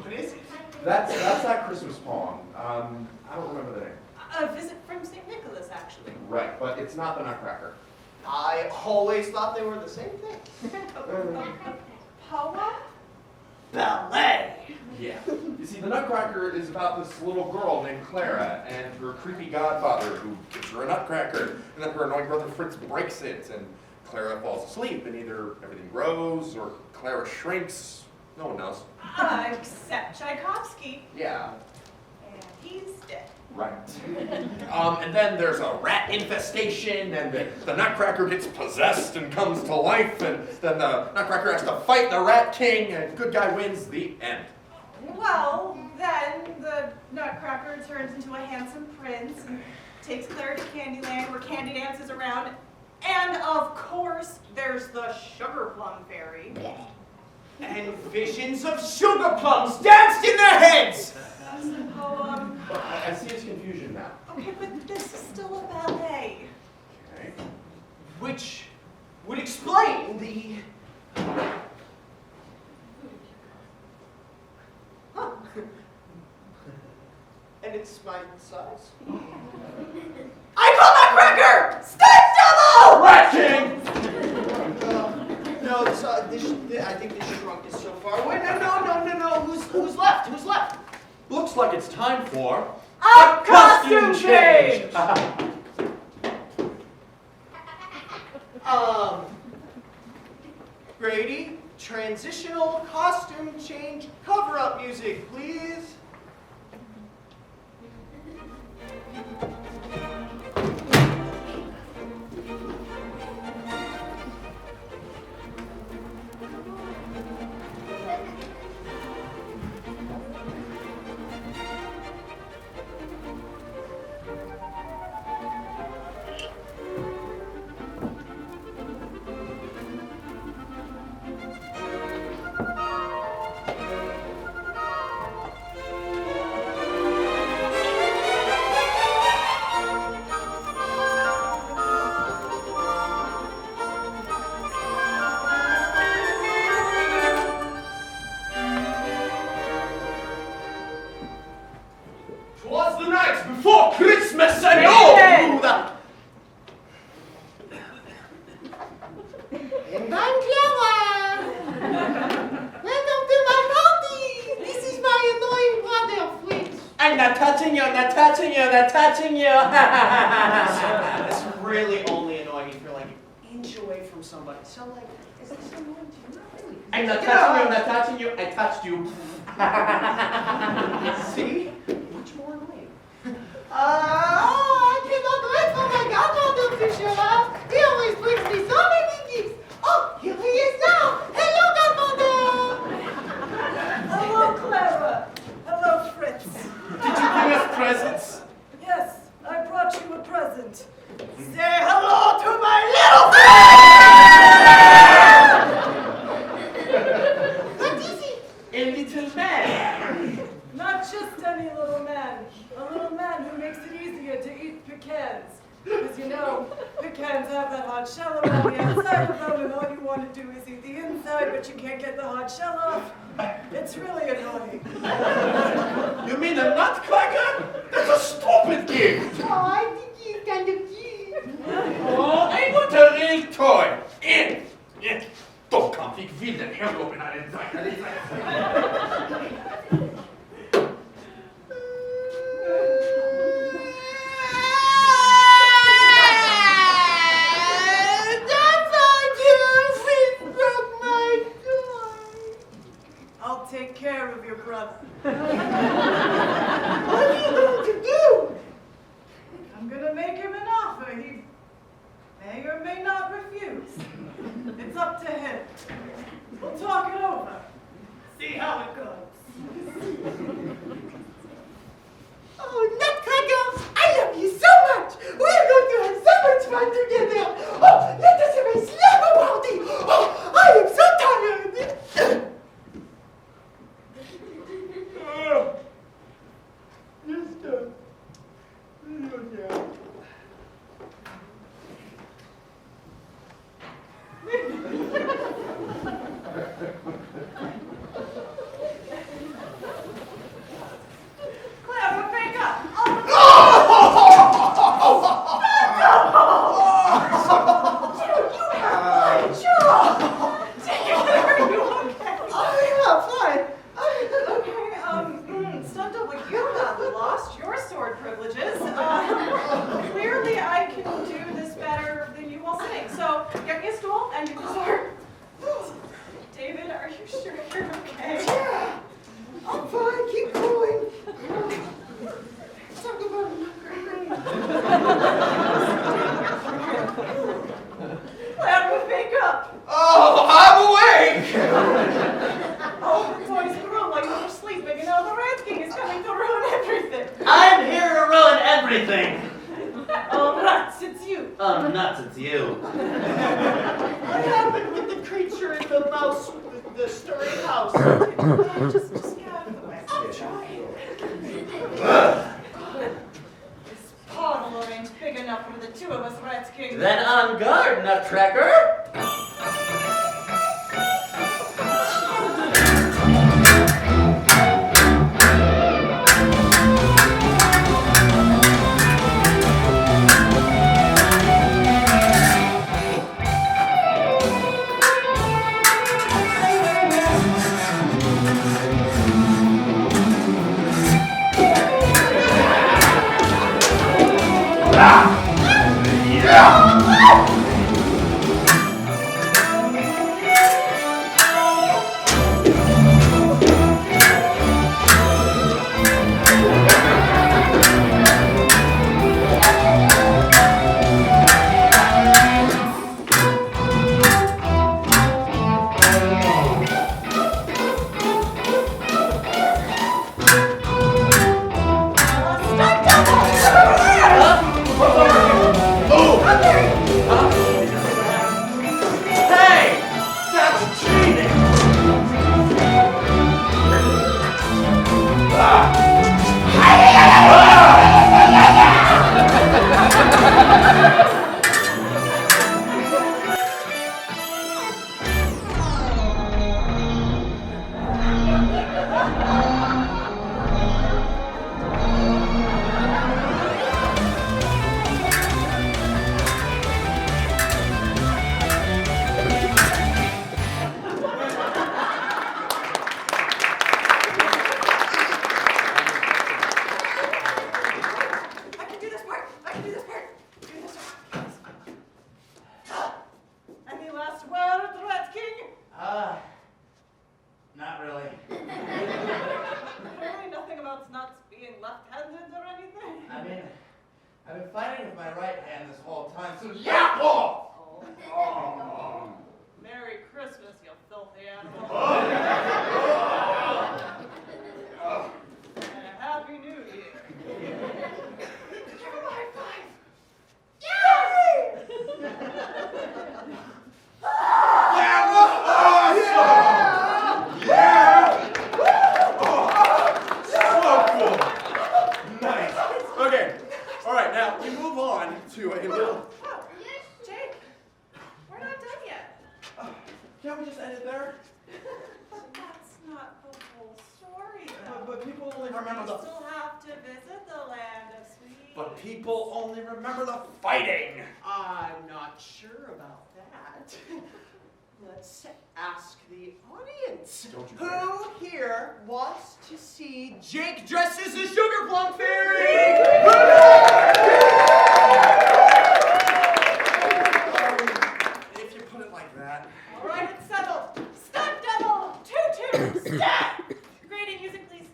What is it? That's that Christmas poem. I don't remember the name. A visit from St. Nicholas, actually. Right, but it's not the Nutcracker. I always thought they were the same thing. Poem? Ballet. Yeah. You see, the Nutcracker is about this little girl named Clara and her creepy godfather who gives her a nutcracker, and then her annoying brother Fritz breaks it, and Clara falls asleep, and either everything grows or Clara shrinks. No one knows. Except Tchaikovsky. Yeah. And he's dead. Right. And then there's a rat infestation, and the Nutcracker gets possessed and comes to life, and then the Nutcracker has to fight the Rat King, and good guy wins. The end. Well, then the Nutcracker turns into a handsome prince and takes Clara to Candyland where Candy dances around. And of course, there's the Sugar Plum Fairy. And visions of sugar plums danced in their heads. That's the poem. I see his confusion now. Okay, but this is still a ballet. Okay. Which would explain the... Huh. And it's my size. I call Nutcracker! Stunt double! Rat King! No, I think this shrunk is so far away. No. Who's left? Who's left? Looks like it's time for A costume change! Grady, transitional costume change cover-up music, please. Twas the night before Christmas and all through the... And I'm Clara! I'm not touching you, I'm not touching you, I'm not touching you. It's really only annoying if you're like an inch away from somebody. So like, is this annoying to you? Not really. I'm not touching you, I'm not touching you, I touched you. See? Much more annoying. I cannot wait for my godmother to show up. He always brings me so many gifts. Oh, here he is now. Hello, godmother. Hello, Clara. Hello, Fritz. Did you bring us presents? Yes, I brought you a present. Say hello to my little friend. What is he? A little man. Not just any little man. A little man who makes it easier to eat pecans. Because you know, pecans have that hard shell around the outside of them, and all you want to do is eat the inside, but you can't get the hard shell off. It's really annoying. You mean a nutcracker? That's a stupid gift. Oh, I think he's kind of cute. Oh, I want a real toy. In. Doch Kampf, ich will den Herrgott in einen Sack. I'll take care of your brother. What are you going to do? I'm gonna make him an offer he may or may not refuse. It's up to him. We'll talk it over. See how it goes. Oh, Nutcracker, I love you so much. We're going to have so much fun together. Oh, let us have a slumber party. Oh, I am so tired. Clara, wake up! Stuntle, well, you have lost your sword privileges. Clearly, I can do this better than you while sitting. So, get me a stool and you can start. David, are you sure you're okay? Yeah, I'm fine. Keep going. Talk about Clara, wake up! Oh, I'm awake! Oh, boys, the room while you were sleeping. You know, the Red King is coming to ruin everything. I'm here to ruin everything. Oh, nuts, it's you. Oh, nuts, it's you. What happened with the creature in the mouse with the stirring house? Just get out of the way. I'm trying. This parlor ain't big enough for the two of us, Red King. Then on guard, Nutcracker. I've been fighting with my right hand this whole time, so yeah! Oh! Merry Christmas, you filthy animal. And a Happy New Year. Give him a high five. Nice. Okay. All right. Now we move on to a little. Jake, we're not done yet. Can't we just end it there? That's not the whole story, though. But people only remember We the. still have to visit the land of sweet. But people only remember the fighting. I'm not sure about that. Let's ask the audience. Don't you Who here wants to see Jake dressed as a sugar plum fairy? If you put it like that. All right, it's settled. Stunt double, tutu, stat. Grading music, please.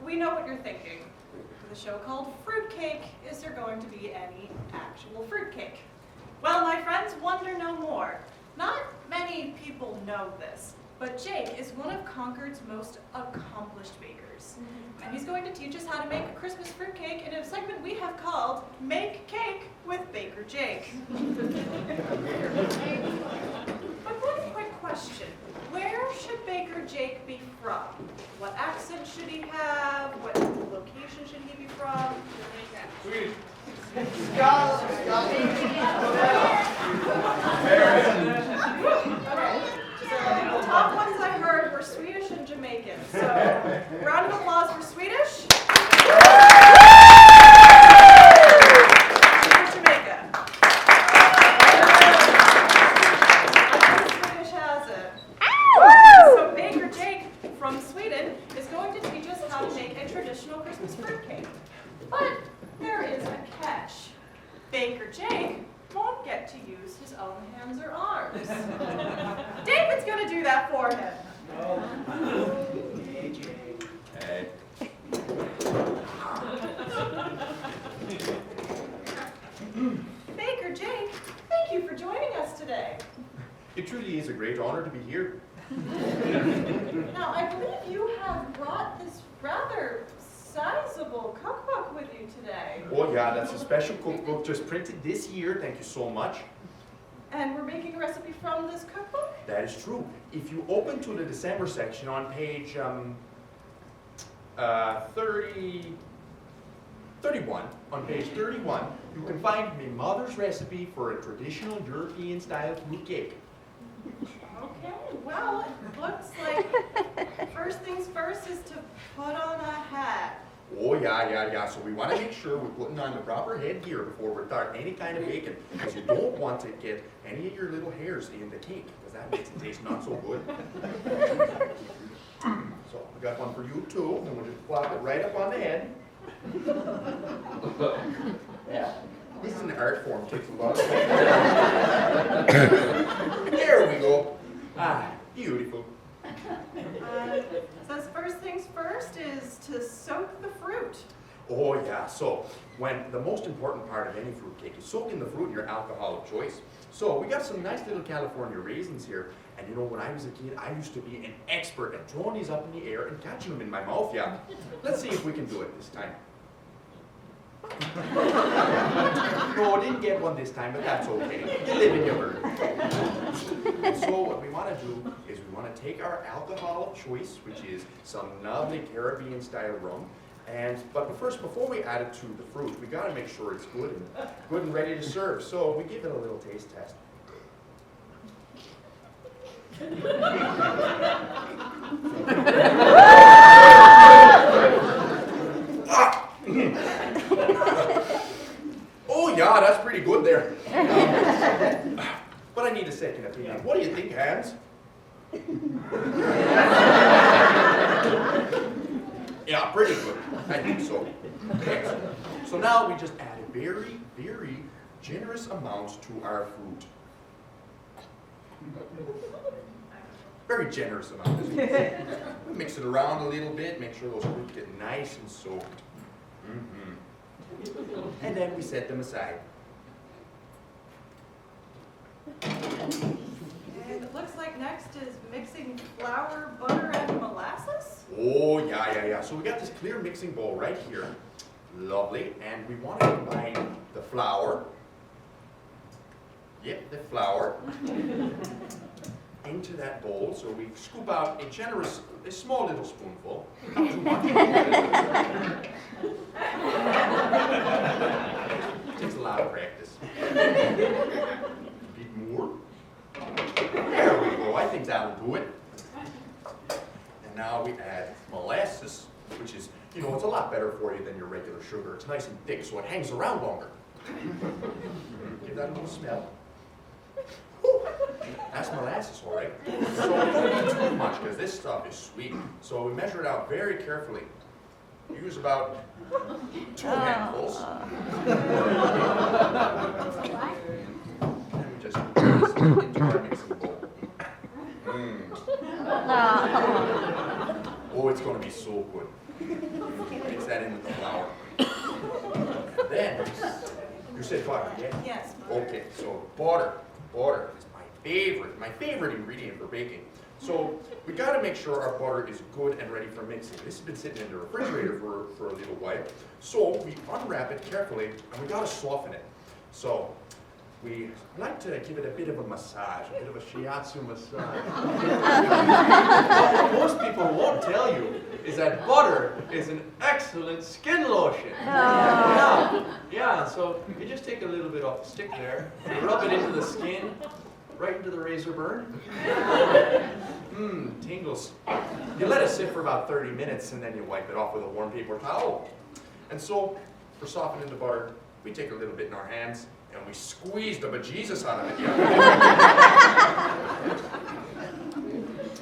We know what you're thinking. With a show called Fruitcake, is there going to be any actual fruitcake? Well, my friends, wonder no more. Not many people know this, but Jake is one of Concord's most accomplished bakers. And he's going to teach us how to make a Christmas fruitcake in a segment we have called Make Cake with Baker Jake. But one quick question. Where should Baker Jake be from? What accent should he have? What location should he be from? Swedish. Scotland. Baker Jake won't get to use his own hands or arms. David's gonna do that for him. Hey, Jake. Hey. Baker Jake, thank you for joining us today. It truly is a great honor to be here. Now, I believe you have brought this rather sizable cookbook with you today. Oh yeah, that's a special cookbook just printed this year. Thank you so much. And we're making a recipe from this cookbook? That is true. If you open to the December section on page 31, on page 31, you can find my mother's recipe for a traditional European style fruitcake. Okay, well, it looks like first things first is to put on a hat. Oh yeah. So we want to make sure we're putting on the proper headgear before we start any kind of baking, because you don't want to get any of your little hairs in the cake, because that makes it taste not so good. So we got one for you too, and we'll just plop it right up on the head. Yeah, this is an art form, takes a lot of There we go. Ah, beautiful. Says first things first is to soak the fruit. Oh yeah, so when the most important part of any fruitcake is soaking the fruit in your alcohol of choice. So we got some nice little California raisins here, and you know, when I was a kid, I used to be an expert at throwing these up in the air and catching them in my mouth, yeah. Let's see if we can do it this time. No, didn't get one this time, but that's okay. You live and you learn. And so what we want to do is we want to take our alcohol of choice, which is some lovely Caribbean style rum, but first, before we add it to the fruit, we got to make sure it's good and ready to serve. So we give it a little taste test. Oh yeah, that's pretty good there. But I need a second opinion. What do you think, Hans? Yeah, pretty good. I think so. Excellent. So now we just add a very, very generous amount to our fruit. Very generous amount. As you can see. Mix it around a little bit, make sure those fruit get nice and soaked. And then we set them aside. And it looks like next is mixing flour, butter, and molasses? Oh, yeah. So we got this clear mixing bowl right here. Lovely. And we want to combine the flour. Yep, the flour. Into that bowl. So we scoop out a small little spoonful. Not too much. Takes a lot of practice. A bit more. There we go. I think that'll do it. And now we add molasses, which is, you know, it's a lot better for you than your regular sugar. It's nice and thick, so it hangs around longer. Give that a little smell. Ooh, that's molasses, all right. So we don't need too much, because this stuff is sweet. So we measure it out very carefully. We use about 2 handfuls. And we just put this into our mixing bowl. Oh, it's going to be so good. Mix that in with the flour. And then, you said butter, yeah? Yes. Okay, so butter. Butter is my favorite ingredient for baking. So we got to make sure our butter is good and ready for mixing. This has been sitting in the refrigerator for a little while. So we unwrap it carefully, and we got to soften it. So we like to give it a bit of a massage, a bit of a shiatsu massage. What most people won't tell you is that butter is an excellent skin lotion. Yeah, so you just take a little bit off the stick there, rub it into the skin, right into the razor burn. Tingles. You let it sit for about 30 minutes, and then you wipe it off with a warm paper towel. And so, for softening the butter, we take a little bit in our hands, and we squeeze the bejesus out of it.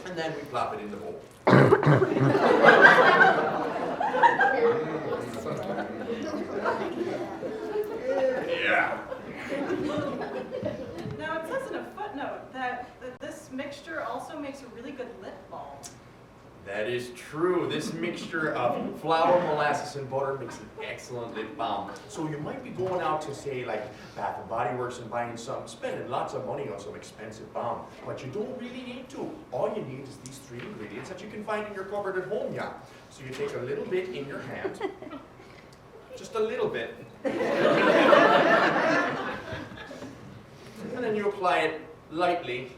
And then we plop it in the bowl. Yeah. Now, it says in a footnote that this mixture also makes a really good lip balm. That is true. This mixture of flour, molasses, and butter makes an excellent lip balm. So you might be going out to, say, like Bath & Body Works and buying some, spending lots of money on some expensive balm. But you don't really need to. All you need is these 3 ingredients that you can find in your cupboard at home, yeah. So you take a little bit in your hand. Just a little bit. And then you apply it lightly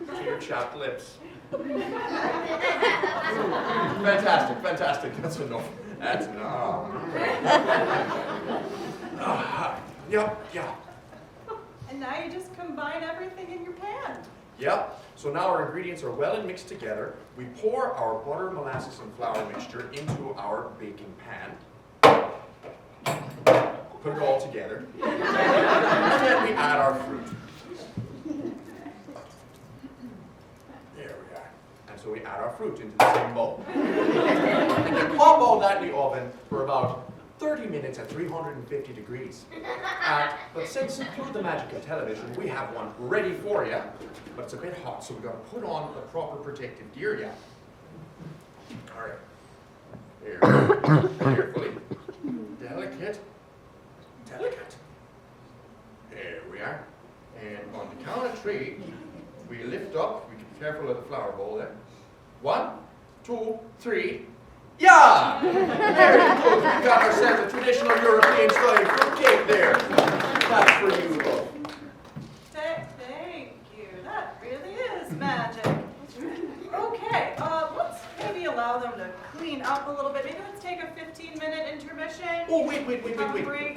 to your chapped lips. Fantastic, fantastic. That's enough. That's enough. Yep. And now you just combine everything in your pan. Yep. So now our ingredients are well and mixed together. We pour our butter, molasses, and flour mixture into our baking pan. Put it all together. And then we add our fruit. So we add our fruit into the same bowl. And you pop all that in the oven for about 30 minutes at 350 degrees. But since through the magic of television, we have one ready for you, but it's a bit hot, so we've got to put on the proper protective gear, yeah. All right. Here. Carefully. Delicate. There we are. And on the count of 3, we lift up. We can be careful of the flour bowl there. 1, 2, 3. Yeah! Very good. We've got ourselves a traditional European style fruitcake there. That's for you both. Thank you. That really is magic. Okay, let's maybe allow them to clean up a little bit. Maybe let's take a 15-minute intermission. Oh, wait. Break,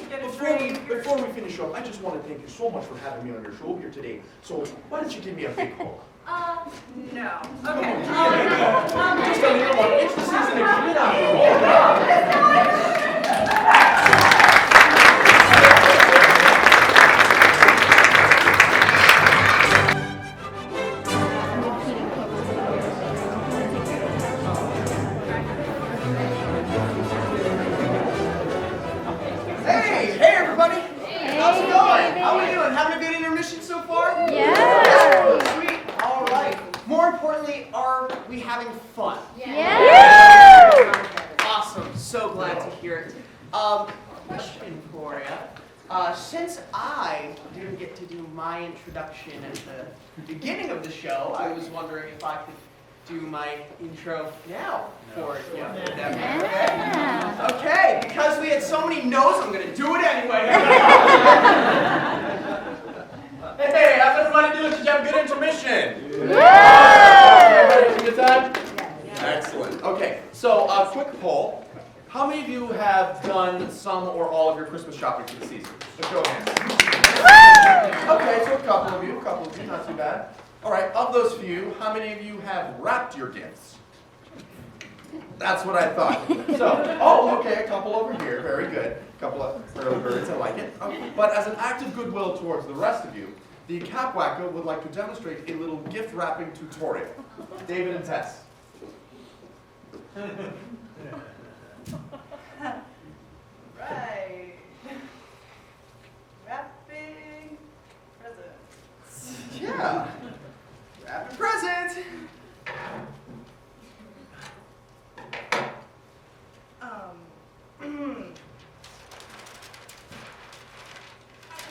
get a drink. Before we finish up, I just want to thank you so much for having me on your show here today. So why don't you give me a big hug? No. Okay. Just a little one. It's the season of clean up. Hey everybody! How's it going? How are we doing? Having a good intermission so far? Yeah! Sweet. All right. More importantly, are we having fun? Yeah! Awesome. So glad to hear it. Question for you. Since I didn't get to do my introduction at the beginning of the show, I was wondering if I could do my intro now for you. Yeah. Okay, because we had so many no's, I'm going to do it anyway. Hey, how's everybody doing? Did you have a good intermission? Yeah! Everybody having a good time? Excellent. Okay, so a quick poll. How many of you have done some or all of your Christmas shopping for the season? Let's show of hands. Okay, so a couple of you, not too bad. All right, of those few, how many of you have wrapped your gifts? That's what I thought. So, okay, a couple over here, very good. A couple of early birds, I like it. Okay. But as an act of goodwill towards the rest of you, the Catwhacker would like to demonstrate a little gift wrapping tutorial. David and Tess. Right. Wrapping presents. Yeah. Wrapping presents.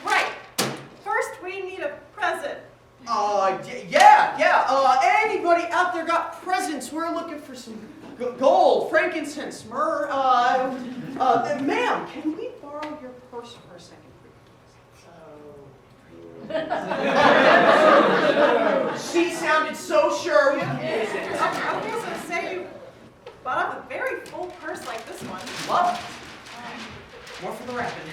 Right. First, we need a present. Anybody out there got presents? We're looking for some gold, frankincense, myrrh. Ma'am, can we borrow your purse for a second, please? She sounded so sure. Okay, so say you bought up a very full purse like this one. Love it. More for the wrapping.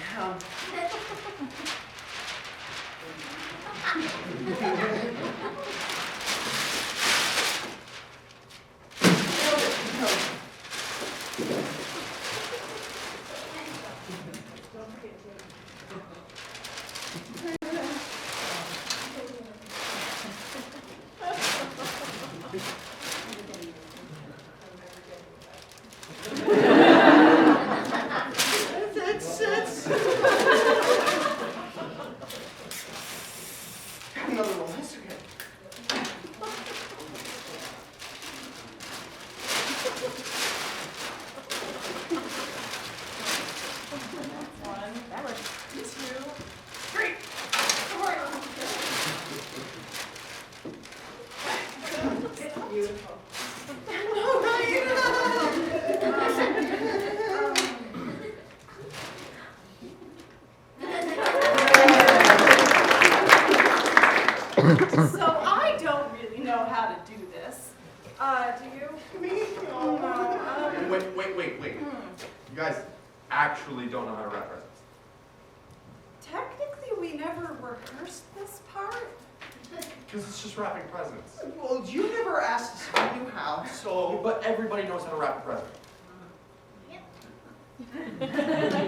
So I don't really know how to do this. Do you? Me? Oh, no. Wait. You guys actually don't know how to wrap presents. Technically, we never rehearsed this part. Because it's just wrapping presents. Well, you never asked us if we knew how, so... But everybody knows how to wrap a present.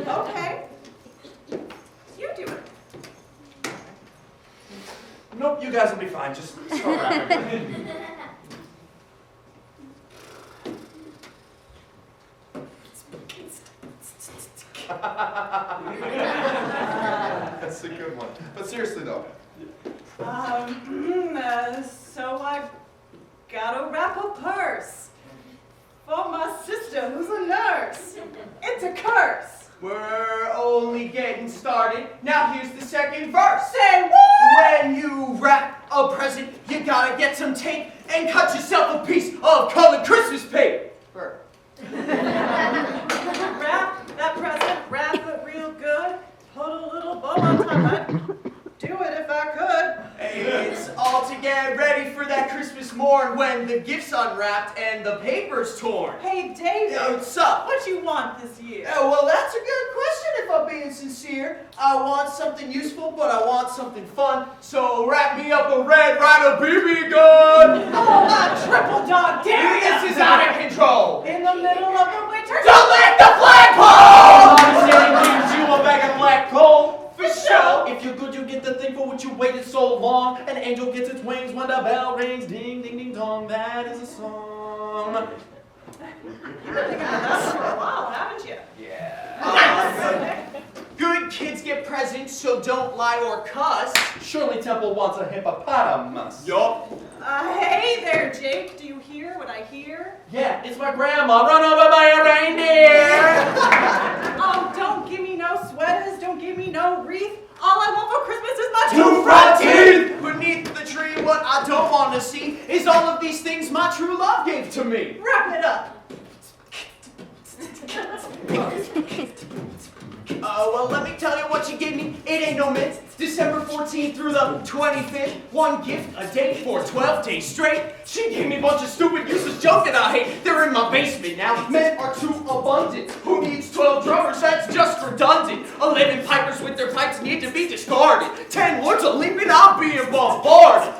Okay. You do it. Nope, you guys will be fine. Just start wrapping. That's a good one. But seriously though. So I gotta wrap a purse for my sister who's a nurse. It's a curse. We're only getting started. Now here's the second verse. Say what? When you wrap a present, you gotta get some tape and cut yourself a piece of colored Christmas paper. Wrap that present, wrap it real good, put a little bow on top. I'd do it if I could. It's all to get ready for that Christmas morn when the gift's unwrapped and the paper's torn. Hey, David. Yeah, what's up? What you want this year? Yeah, well, that's a good question if I'm being sincere. I want something useful, but I want something fun. So wrap me up a Red Ryder BB gun. Oh, my triple dog dare ya! This is out of control. In the middle of the winter. Don't lick the flagpole! I'm saying gives you a bag of black coal. For sure. If you're good, you get the thing for which you waited so long. An angel gets its wings when the bell rings. Ding, ding, ding, dong. That is a song. You've been thinking about that for a while, haven't you? Yeah. Good kids get presents, so don't lie or cuss. Shirley Temple wants a hippopotamus. Yup. Hey there, Jake. Do you hear what I hear? Yeah, it's my grandma run over by a reindeer. Oh, don't give me no sweaters. Don't give me no wreath. All I want for Christmas is my Two front teeth! Beneath the tree, what I don't want to see is all of these things my true love gave to me. Wrap it up. Well, let me tell you what she gave me. It ain't no mint. December 14th through the 25th. One gift a day for 12 days straight. She gave me a bunch of stupid, useless junk that I hate. They're in my basement now. Men are too abundant. Who needs 12 drummers? That's just redundant. 11 pipers with their pipes need to be discarded. 10 lords of leaping, I'm being bombarded.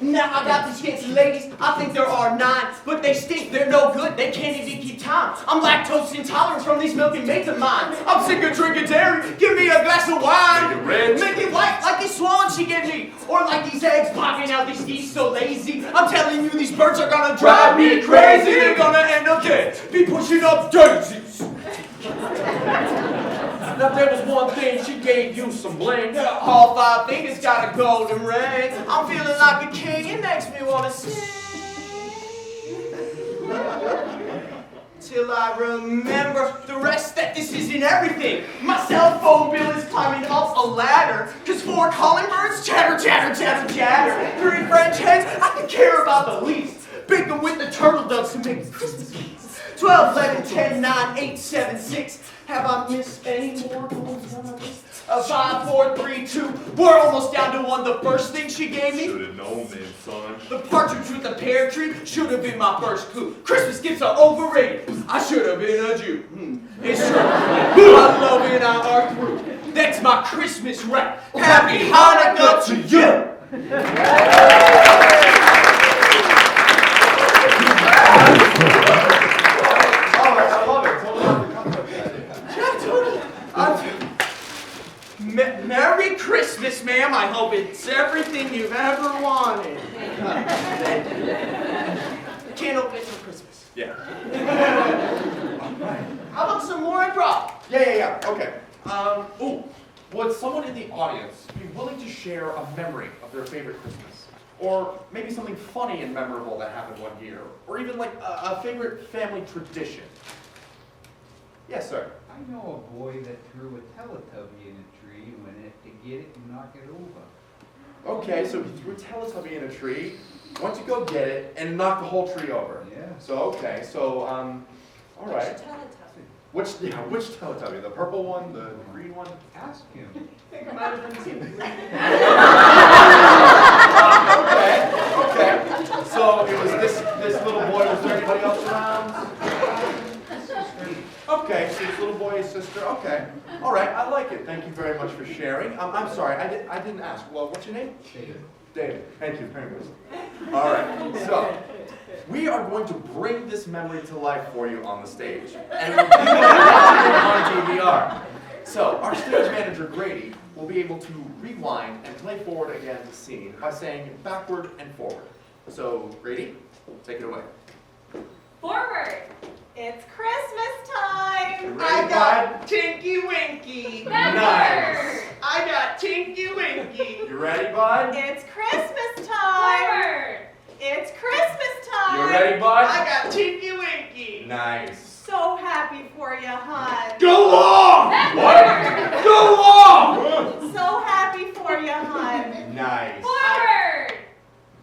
Now I got these fancy ladies, I think there are 9, but they stink, they're no good, they can't even keep time. I'm lactose intolerant from these milky mates of mine. I'm sick of drinking dairy, give me a glass of wine. Make it red. Make it white like these swans she gave me. Or like these eggs popping out these geese so lazy. I'm telling you these birds are gonna drive me crazy. They're gonna end up dead, be pushing up daisies. Now, if there was one thing, she gave you some bling. All 5 fingers got a golden ring. I'm feeling like a king, it makes me want to sing. Till I remember the rest that this isn't everything. My cell phone bill is climbing up a ladder. 'Cause 4 calling birds chatter, chatter, chatter, chatter. 3 French hens I could care about the least. Bake them with the turtle doves to make Christmas geese. 12, 11, 10, 9, 8, 7, 6. Have I missed any more goals on the list? 5, 4, 3, 2. We're almost down to 1. The first thing she gave me. Should've known then, son. The partridge with the pear tree should have been my first clue. Christmas gifts are overrated. I should have been a Jew. It's true. I love it, I are through. That's my Christmas wrap. Happy Hanukkah to you. Merry Christmas, ma'am. I hope it's everything you've ever wanted. Can't open it till Christmas. Yeah. How about some more I brought? Yeah. Okay. Would someone in the audience be willing to share a memory of their favorite Christmas? Or maybe something funny and memorable that happened one year? Or even like a favorite family tradition? Yes, sir. I know a boy that threw a Teletubby in a tree and went to get it and knock it over. Okay, so he threw a Teletubby in a tree, went to go get it, and knocked the whole tree over. Yeah. So, okay, so, all right. Which Teletubby? The purple one? The green one? Ask him. I think it might have been Tinky Okay. So it was this little boy. Was there anybody else around? Okay, so this little boy is sister. Okay. All right, I like it. Thank you very much for sharing. I'm sorry, I didn't ask. Well, what's your name? David. David. Thank you very much. All right. So we are going to bring this memory to life for you on the stage, and we'll do it on DVR. So our stage manager Grady will be able to rewind and play forward again the scene by saying backward and forward. So Grady, take it away. Forward. It's Christmas time. I got Tinky Winky. Nice. I got Tinky Winky. You ready, bud? It's Christmas time. Forward. It's Christmas time. You ready, bud? I got Tinky Winky. Nice. So happy for you, hon. Go long! What? Go long! So happy for you, hon. Nice. Forward.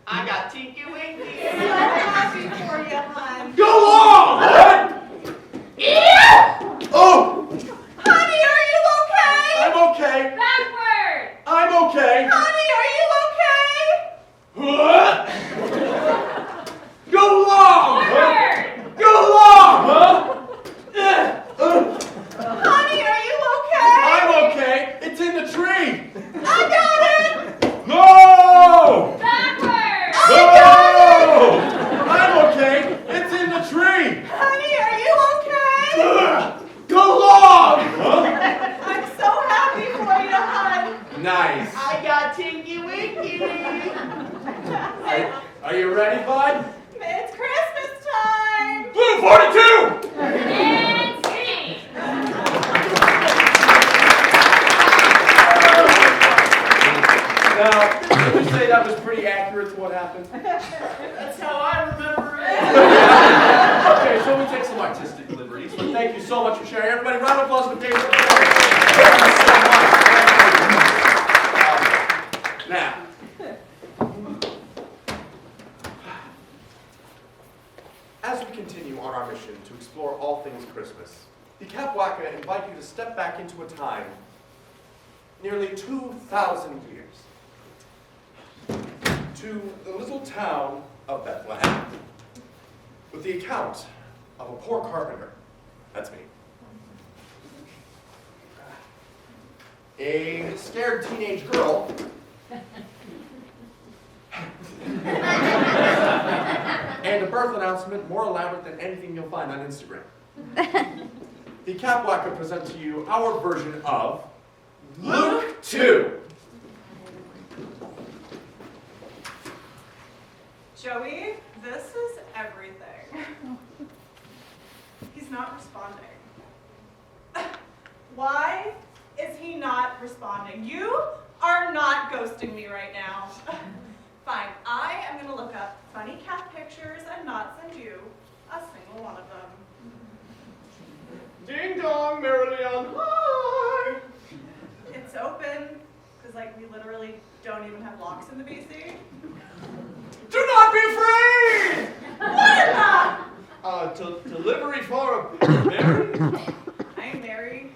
I got Tinky Winky. So happy for you, hon. Go long! What? Oh! Honey, are you okay? I'm okay. Backward. I'm okay. Honey, are you okay? What? Go long! Forward. Go long! Huh? Honey, are you okay? I'm okay. It's in the tree. I got it. No! Backward. No! I'm okay. It's in the tree. Honey, are you okay? Go long! I'm so happy for you, hon. Nice. I got Tinky Winky. Are you ready, bud? It's Christmas time. Blue 42! And green. Now, can you say that was pretty accurate to what happened? That's how I remember it. Okay, so we take some artistic liberties, but thank you so much for sharing. Everybody, round of applause for David. Thank you so much. Now, as we continue on our mission to explore all things Christmas, the Capwacka invite you to step back into a time nearly 2,000 years to the little town of Bethlehem with the account of a poor carpenter. That's me. A scared teenage girl and a birth announcement more elaborate than anything you'll find on Instagram. The Capwacka present to you our version of Luke 2. Joey, this is everything. He's not responding. Why is he not responding? You are not ghosting me right now. Fine, I am going to look up funny cat pictures and not send you a single one of them. Ding dong, merrily on high. It's open, because like we literally don't even have locks in the BC. Do not be afraid! What in the? Delivery for Mary? I'm Mary.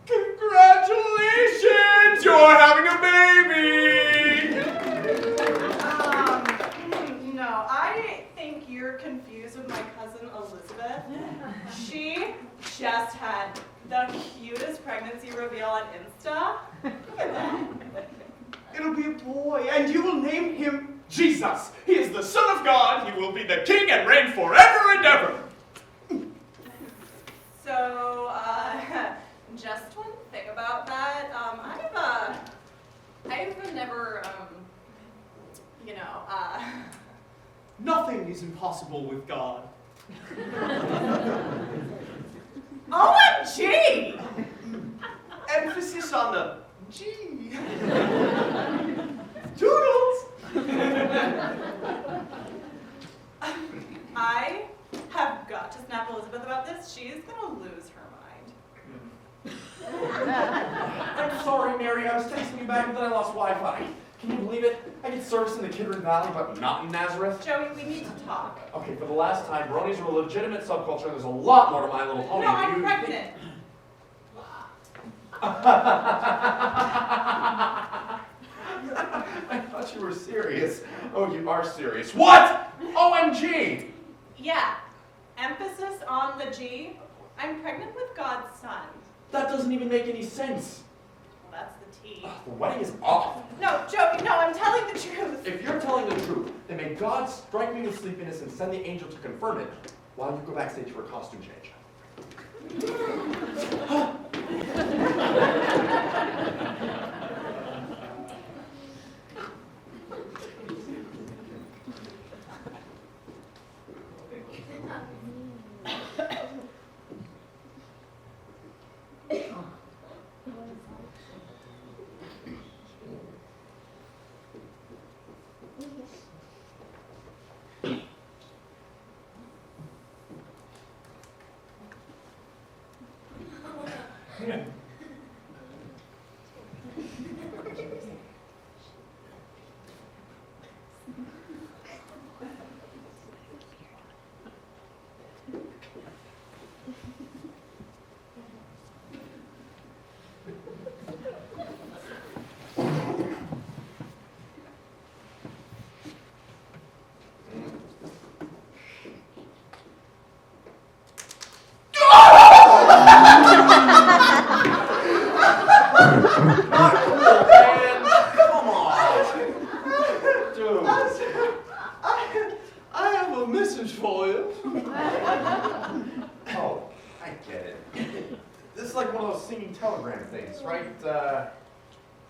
Congratulations! You're having a baby! No, I think you're confused with my cousin Elizabeth. She just had the cutest pregnancy reveal on Insta. Look at that. It'll be a boy, and you will name him Jesus. He is the Son of God. He will be the King and reign forever and ever. So, just one thing about that. I've never, Nothing is impossible with God. OMG! Emphasis on the G. Toodles! I have got to snap Elizabeth about this. She's gonna lose her mind. I'm sorry, Mary. I was texting you back, but then I lost Wi-Fi. Can you believe it? I get service in the Kidron Valley, but not in Nazareth. Joey, we need to talk. Okay, for the last time, bronies are a legitimate subculture, and there's a lot more to My Little Pony. No, I'm pregnant. I thought you were serious. Oh, you are serious. What? OMG! Yeah. Emphasis on the G. I'm pregnant with God's son. That doesn't even make any sense. Well, that's the T. Ugh, the wedding is off. No, Joey, no, I'm telling the truth. If you're telling the truth, then may God strike me with sleepiness and send the angel to confirm it while you go backstage for a costume change.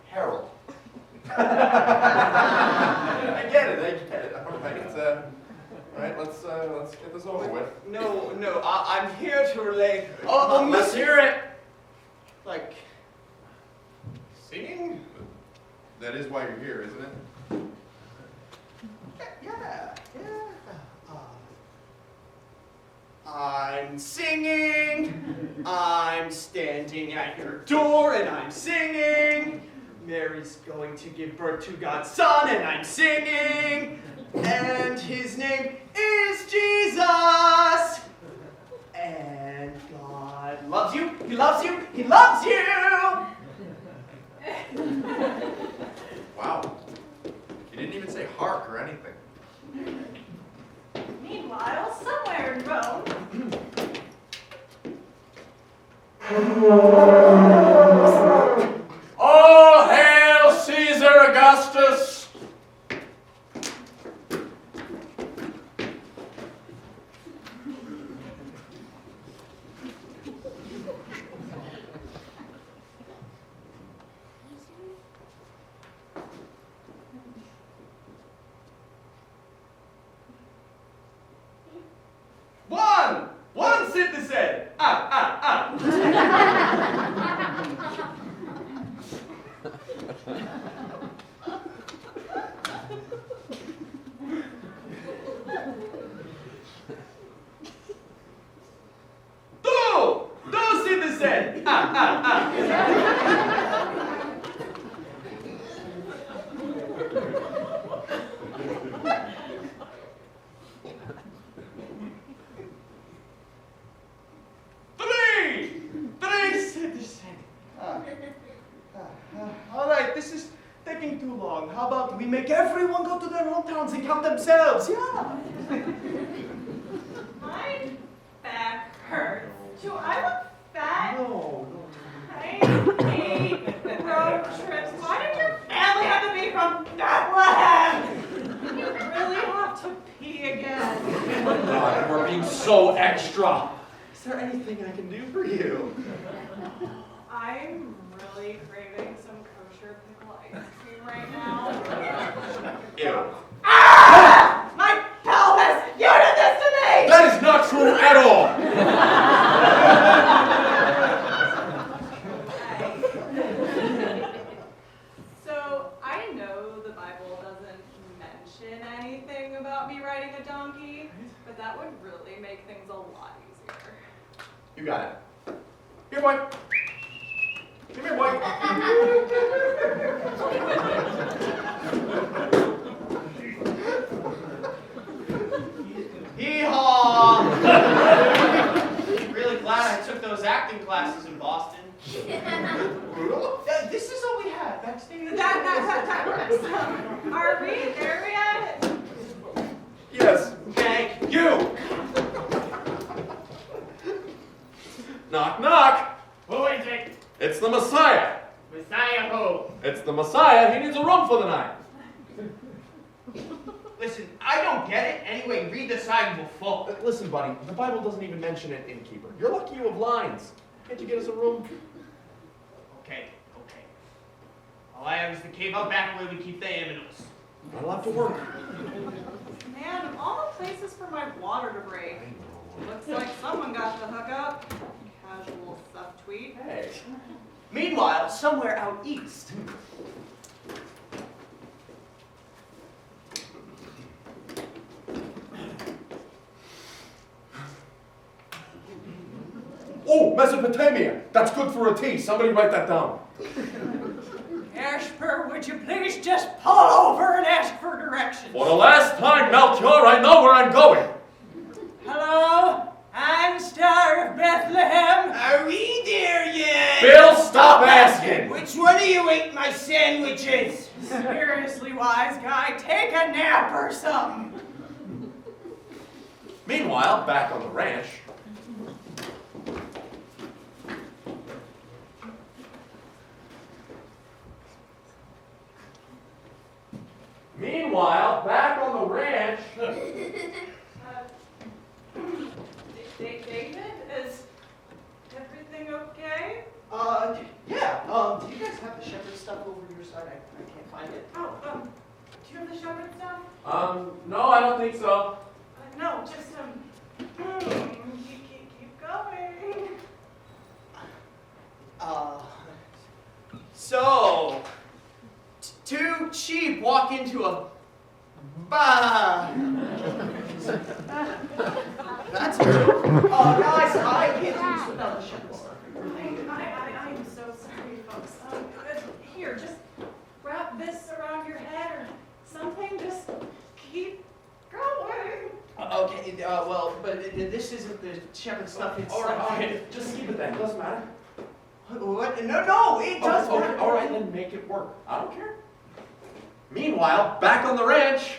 Harold. I get it. All right, let's get this over with. No, I'm here to relay. Let's hear it. Like, Singing? That is why you're here, isn't it? yeah. I'm singing. I'm standing at your door and I'm singing. Mary's going to give birth to God's son and I'm singing. And his name is Jesus. And God loves you. He loves you. He loves you. Wow. You didn't even say hark or anything. Meanwhile, somewhere in Rome, All hail Caesar Augustus! One citizen. Two citizen. Three citizen. All right, this is taking too long. How about we make everyone go to their hometowns and count themselves? Yeah. my back hurts. Do I look fat? No. I hate road trips. Why did your family have to be from Bethlehem? You really have to pee again. God, we're being so extra. Is there anything I can do for you? I'm really craving some kosher pickle ice cream right now. Ew. Ah! My pelvis! You did this to me! That is not true at all. So, I know the Bible doesn't mention anything about me riding a donkey, but that would really make things a lot easier. You got it. Here, boy. Come here, boy. Brutal? This is all we had backstage. That works. Are we there yet? Yes. Thank You! Knock, knock. Who is it? It's the Messiah. Messiah who? It's the Messiah. He needs a room for the night. Listen, I don't get it. Anyway, read the sign full. Listen, buddy, the Bible doesn't even mention an innkeeper. You're lucky you have lines. Can't you get us a room? Okay. All I have is the cave out back where we keep the animals. Not allowed to work. Man, of all the places for my water to break. Looks like someone got the hookup. Casual subtweet. Hey. Meanwhile, somewhere out east. Oh, Mesopotamia. That's good for a tea. Somebody write that down. Ashfur, would you please just pull over and ask for directions? For the last time, Melchior, I know where I'm going. Hello? I'm Star of Bethlehem. Are we there yet? Bill, stop asking. Which one of you ate my sandwiches? Seriously, wise guy, take a nap or something. Meanwhile, back on the ranch. David, is everything okay? Yeah. Do you guys have the shepherd stuff over your side? I can't find it. Oh, do you have the shepherd stuff? No, I don't think so. No, just, keep going. So, two sheep walk into a That's a joke. Guys, I can't do without the shepherd stuff. I am so sorry, folks. Here, just wrap this around your head or something. Just keep going. Okay, well, but this isn't the shepherd stuff. It's All right, just keep it then. Doesn't matter. What? No, it does Okay, matter. all right, then make it work. I don't care. Meanwhile, back on the ranch.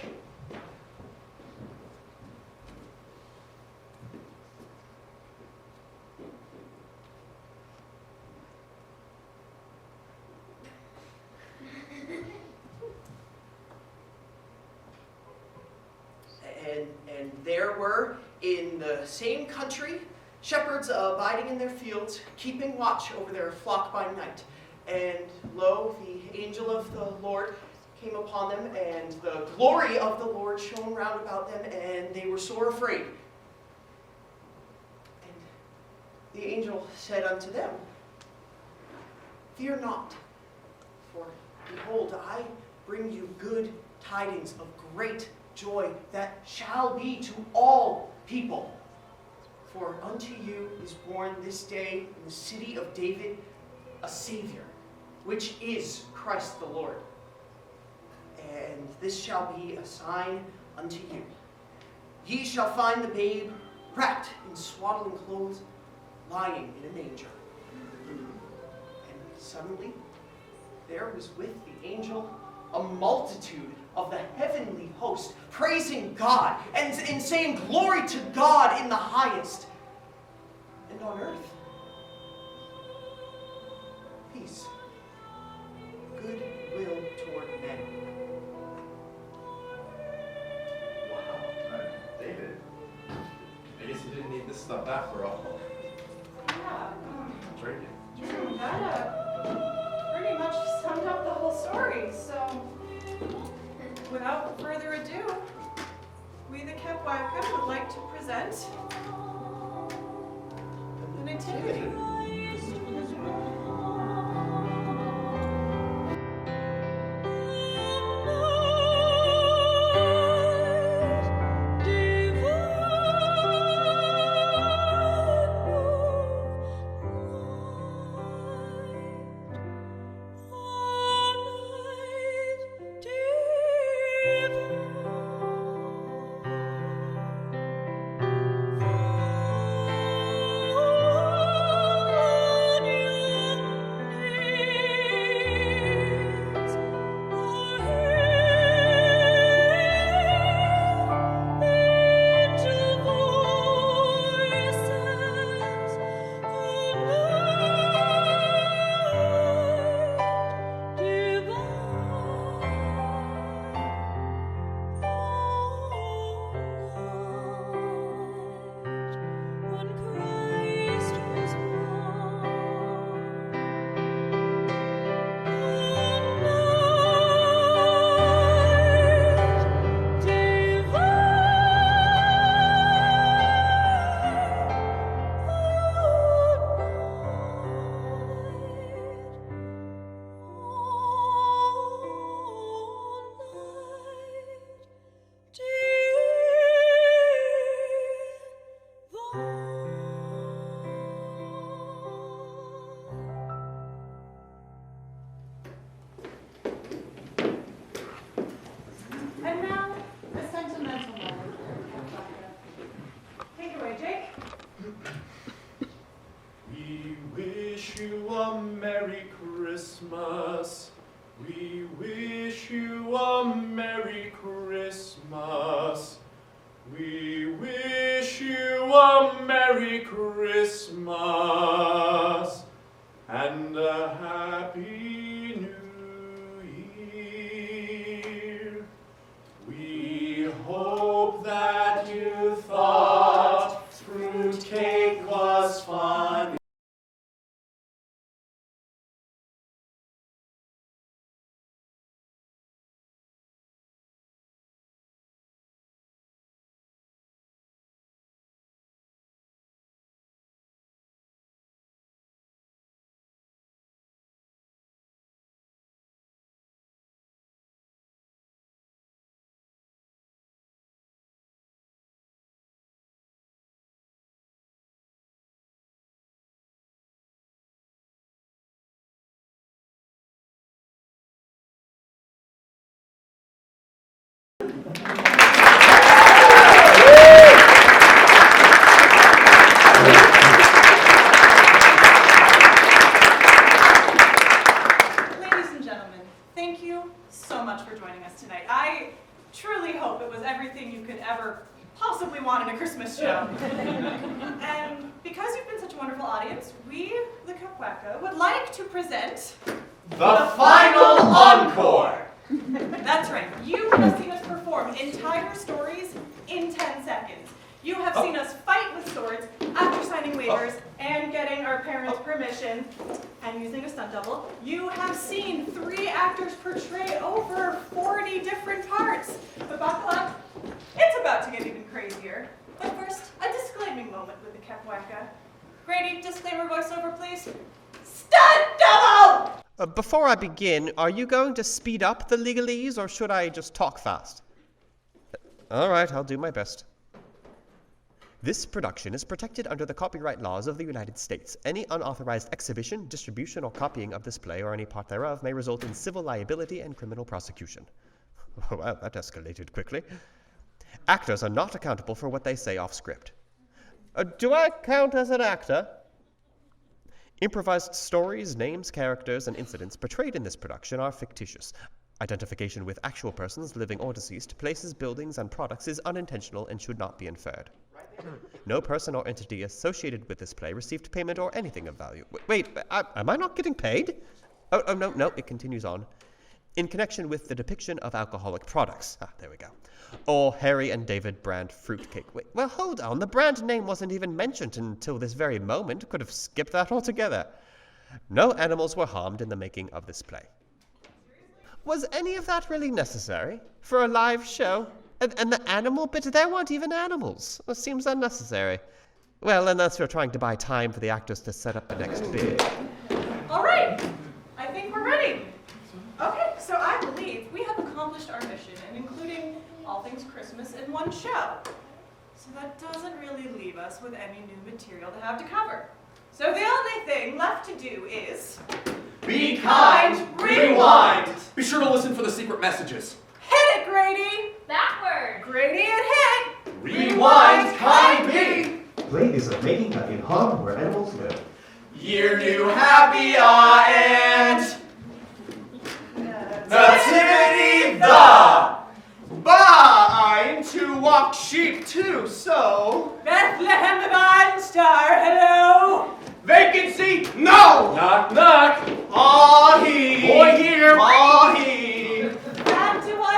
And there were, in the same country, shepherds abiding in their fields, keeping watch over their flock by night. And lo, the angel of the Lord came upon them, and the glory of the Lord shone round about them, and they were sore afraid. And the angel said unto them, Fear not, for behold, I bring you good tidings of great joy that shall be to all people. For unto you is born this day in the city of David a Savior, which is Christ the Lord. And this shall be a sign unto you. Ye shall find the babe wrapped in swaddling clothes, lying in a manger. And suddenly there was with the angel a multitude of the heavenly host, praising God and saying glory to God in the highest, and on earth peace, goodwill toward men. Wow. David, I guess you didn't need this stuff after all. Yeah, Drink it. that pretty much summed up the whole story. So, without further ado, we the Kepwaka would like to present the Nativity. Merry Christmas. We wish you a Merry Christmas. We wish you a Merry Christmas and a Happy New Year. We hope that you thought fruitcake was funny. Ladies and gentlemen, thank you so much for joining us tonight. I truly hope it was everything you could ever possibly want in a Christmas show. And because you've been such a wonderful audience, we, the Kapwaka, would like to present The final encore! That's right. You have seen us perform entire stories in 10 seconds. You have seen us fight with swords after signing waivers and getting our parents' permission and using a stunt double. You have seen 3 actors portray over 40 different parts. But buckle up, it's about to get even crazier. But first, a disclaiming moment with the Kapwaka. Grady, disclaimer voiceover, please. Stunt double! Before I begin, are you going to speed up the legalese, or should I just talk fast? All right, I'll do my best. This production is protected under the copyright laws of the United States. Any unauthorized exhibition, distribution, or copying of this play or any part thereof may result in civil liability and criminal prosecution. Well, that escalated quickly. Actors are not accountable for what they say off script. Do I count as an actor? Improvised stories, names, characters, and incidents portrayed in this production are fictitious. Identification with actual persons, living or deceased, places, buildings, and products is unintentional and should not be inferred. No person or entity associated with this play received payment or anything of value. Wait, am I not getting paid? Oh, no, it continues on. In connection with the depiction of alcoholic products. There we go. Or Harry and David brand fruitcake. Wait, well, hold on. The brand name wasn't even mentioned until this very moment. Could have skipped that altogether. No animals were harmed in the making of this play. Was any of that really necessary for a live show? And the animal bit, there weren't even animals. It seems unnecessary. Well, unless you're trying to buy time for the actors to set up the next bid. All right, I think we're ready. Okay, so I believe we have accomplished our mission in including all things Christmas in one show. So that doesn't really leave us with any new material to have to cover. So the only thing left to do is... Be kind, rewind! Be sure to listen for the secret messages. Hit it, Grady! Backward. Grady and hit! Rewind, kind be! Play is a making of in Holland where animals live. Year new happy and nativity the I'm to walk sheep too, so Bethlehem the Vine Star, hello! vacancy, no! Knock, knock! Aw-hee! Boy here! Aw-hee! And do I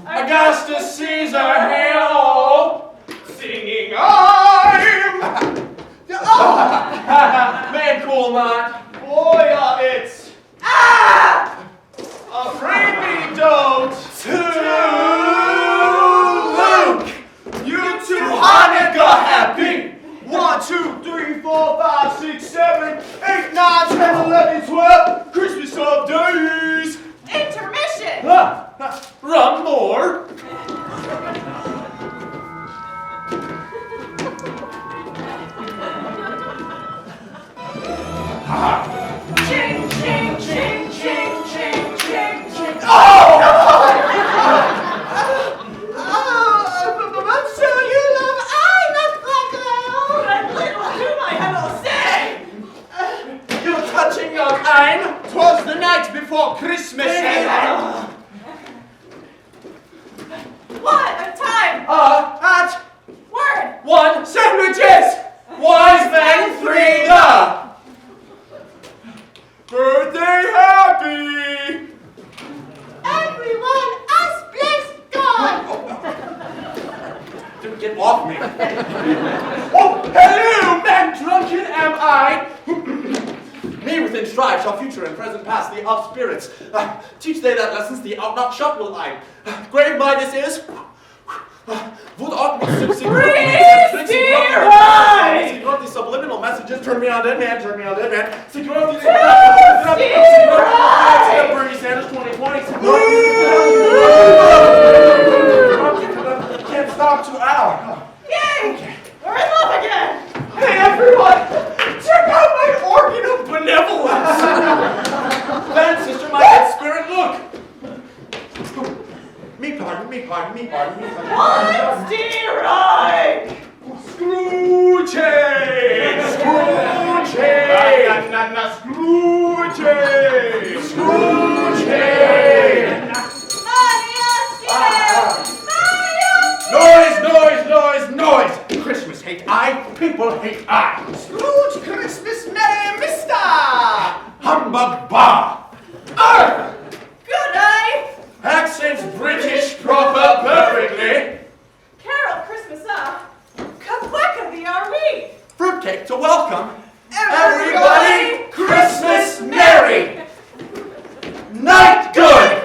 Augustus Caesar, hail! Singing I'm... Man, cool not. Boy, it's... Afraid me don't. To Luke! You two Hanukkah happy! 1, 2, 3, 4, 5, 6, 7, 8, 9, 10, 11, 12, Christmas of days! Intermission! Run more! Ching, ching, ching, ching, ching, ching, ching. I'm sure you love I not crocodile. Little do I have time. 'Twas the night before Christmas. What? Time! At Word! 1 sandwiches. Wise men 3 the. Birthday happy. Everyone, as blessed God. Get off me. Oh, hello, man, drunken am I. Me within strive shall future and present pass the of spirits. Teach they that lessons the out not shut will I. Grave my this is. Would ought me Secure the subliminal messages. Turn me on dead man, turn me on dead man. Secure the Bernie Sanders 2020. Can't stop to hour. Yay! We're in love again! Hey everyone! Check out my organ of benevolence! Then, sister, my dead spirit, look! Me pardon. What's right? Scrooge! Noise! Christmas hate I, people hate I. Scrooge Christmas Merry Mister! Humbug Bar! Good night! Accents British proper perfectly. Carol Christmas up. Kabweka the RE! Fruitcake to welcome everybody Christmas Merry! Night good!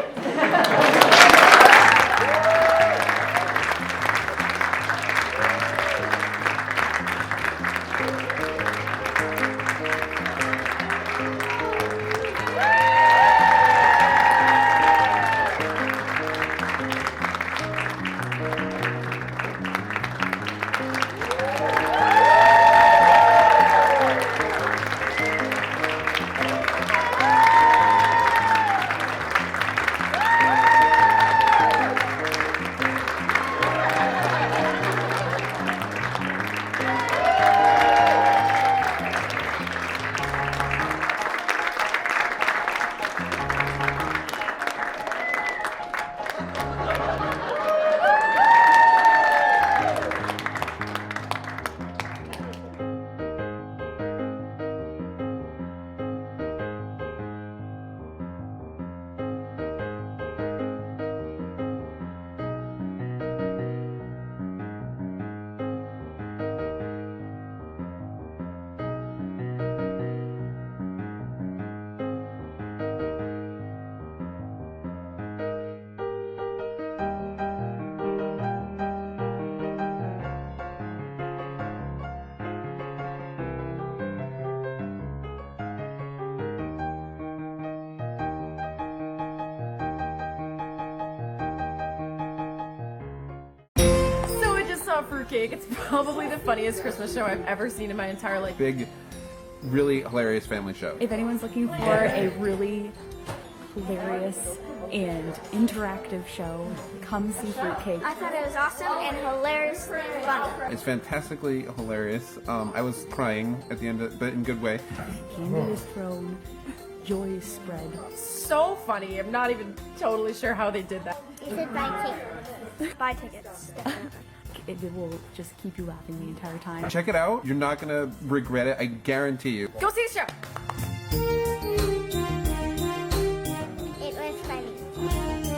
Fruitcake. It's probably the funniest Christmas show I've ever seen in my entire life. Big, really hilarious family show. If anyone's looking for a really hilarious and interactive show, come see Fruitcake. I thought it was awesome and hilariously funny. It's fantastically hilarious. I was crying at the end, but in a good way. Candy is thrown, joy is spread. So funny. I'm not even totally sure how they did that. You said buy tickets. Buy tickets. It will just keep you laughing the entire time. Check it out. You're not going to regret it. I guarantee you. Go see the show. It was funny.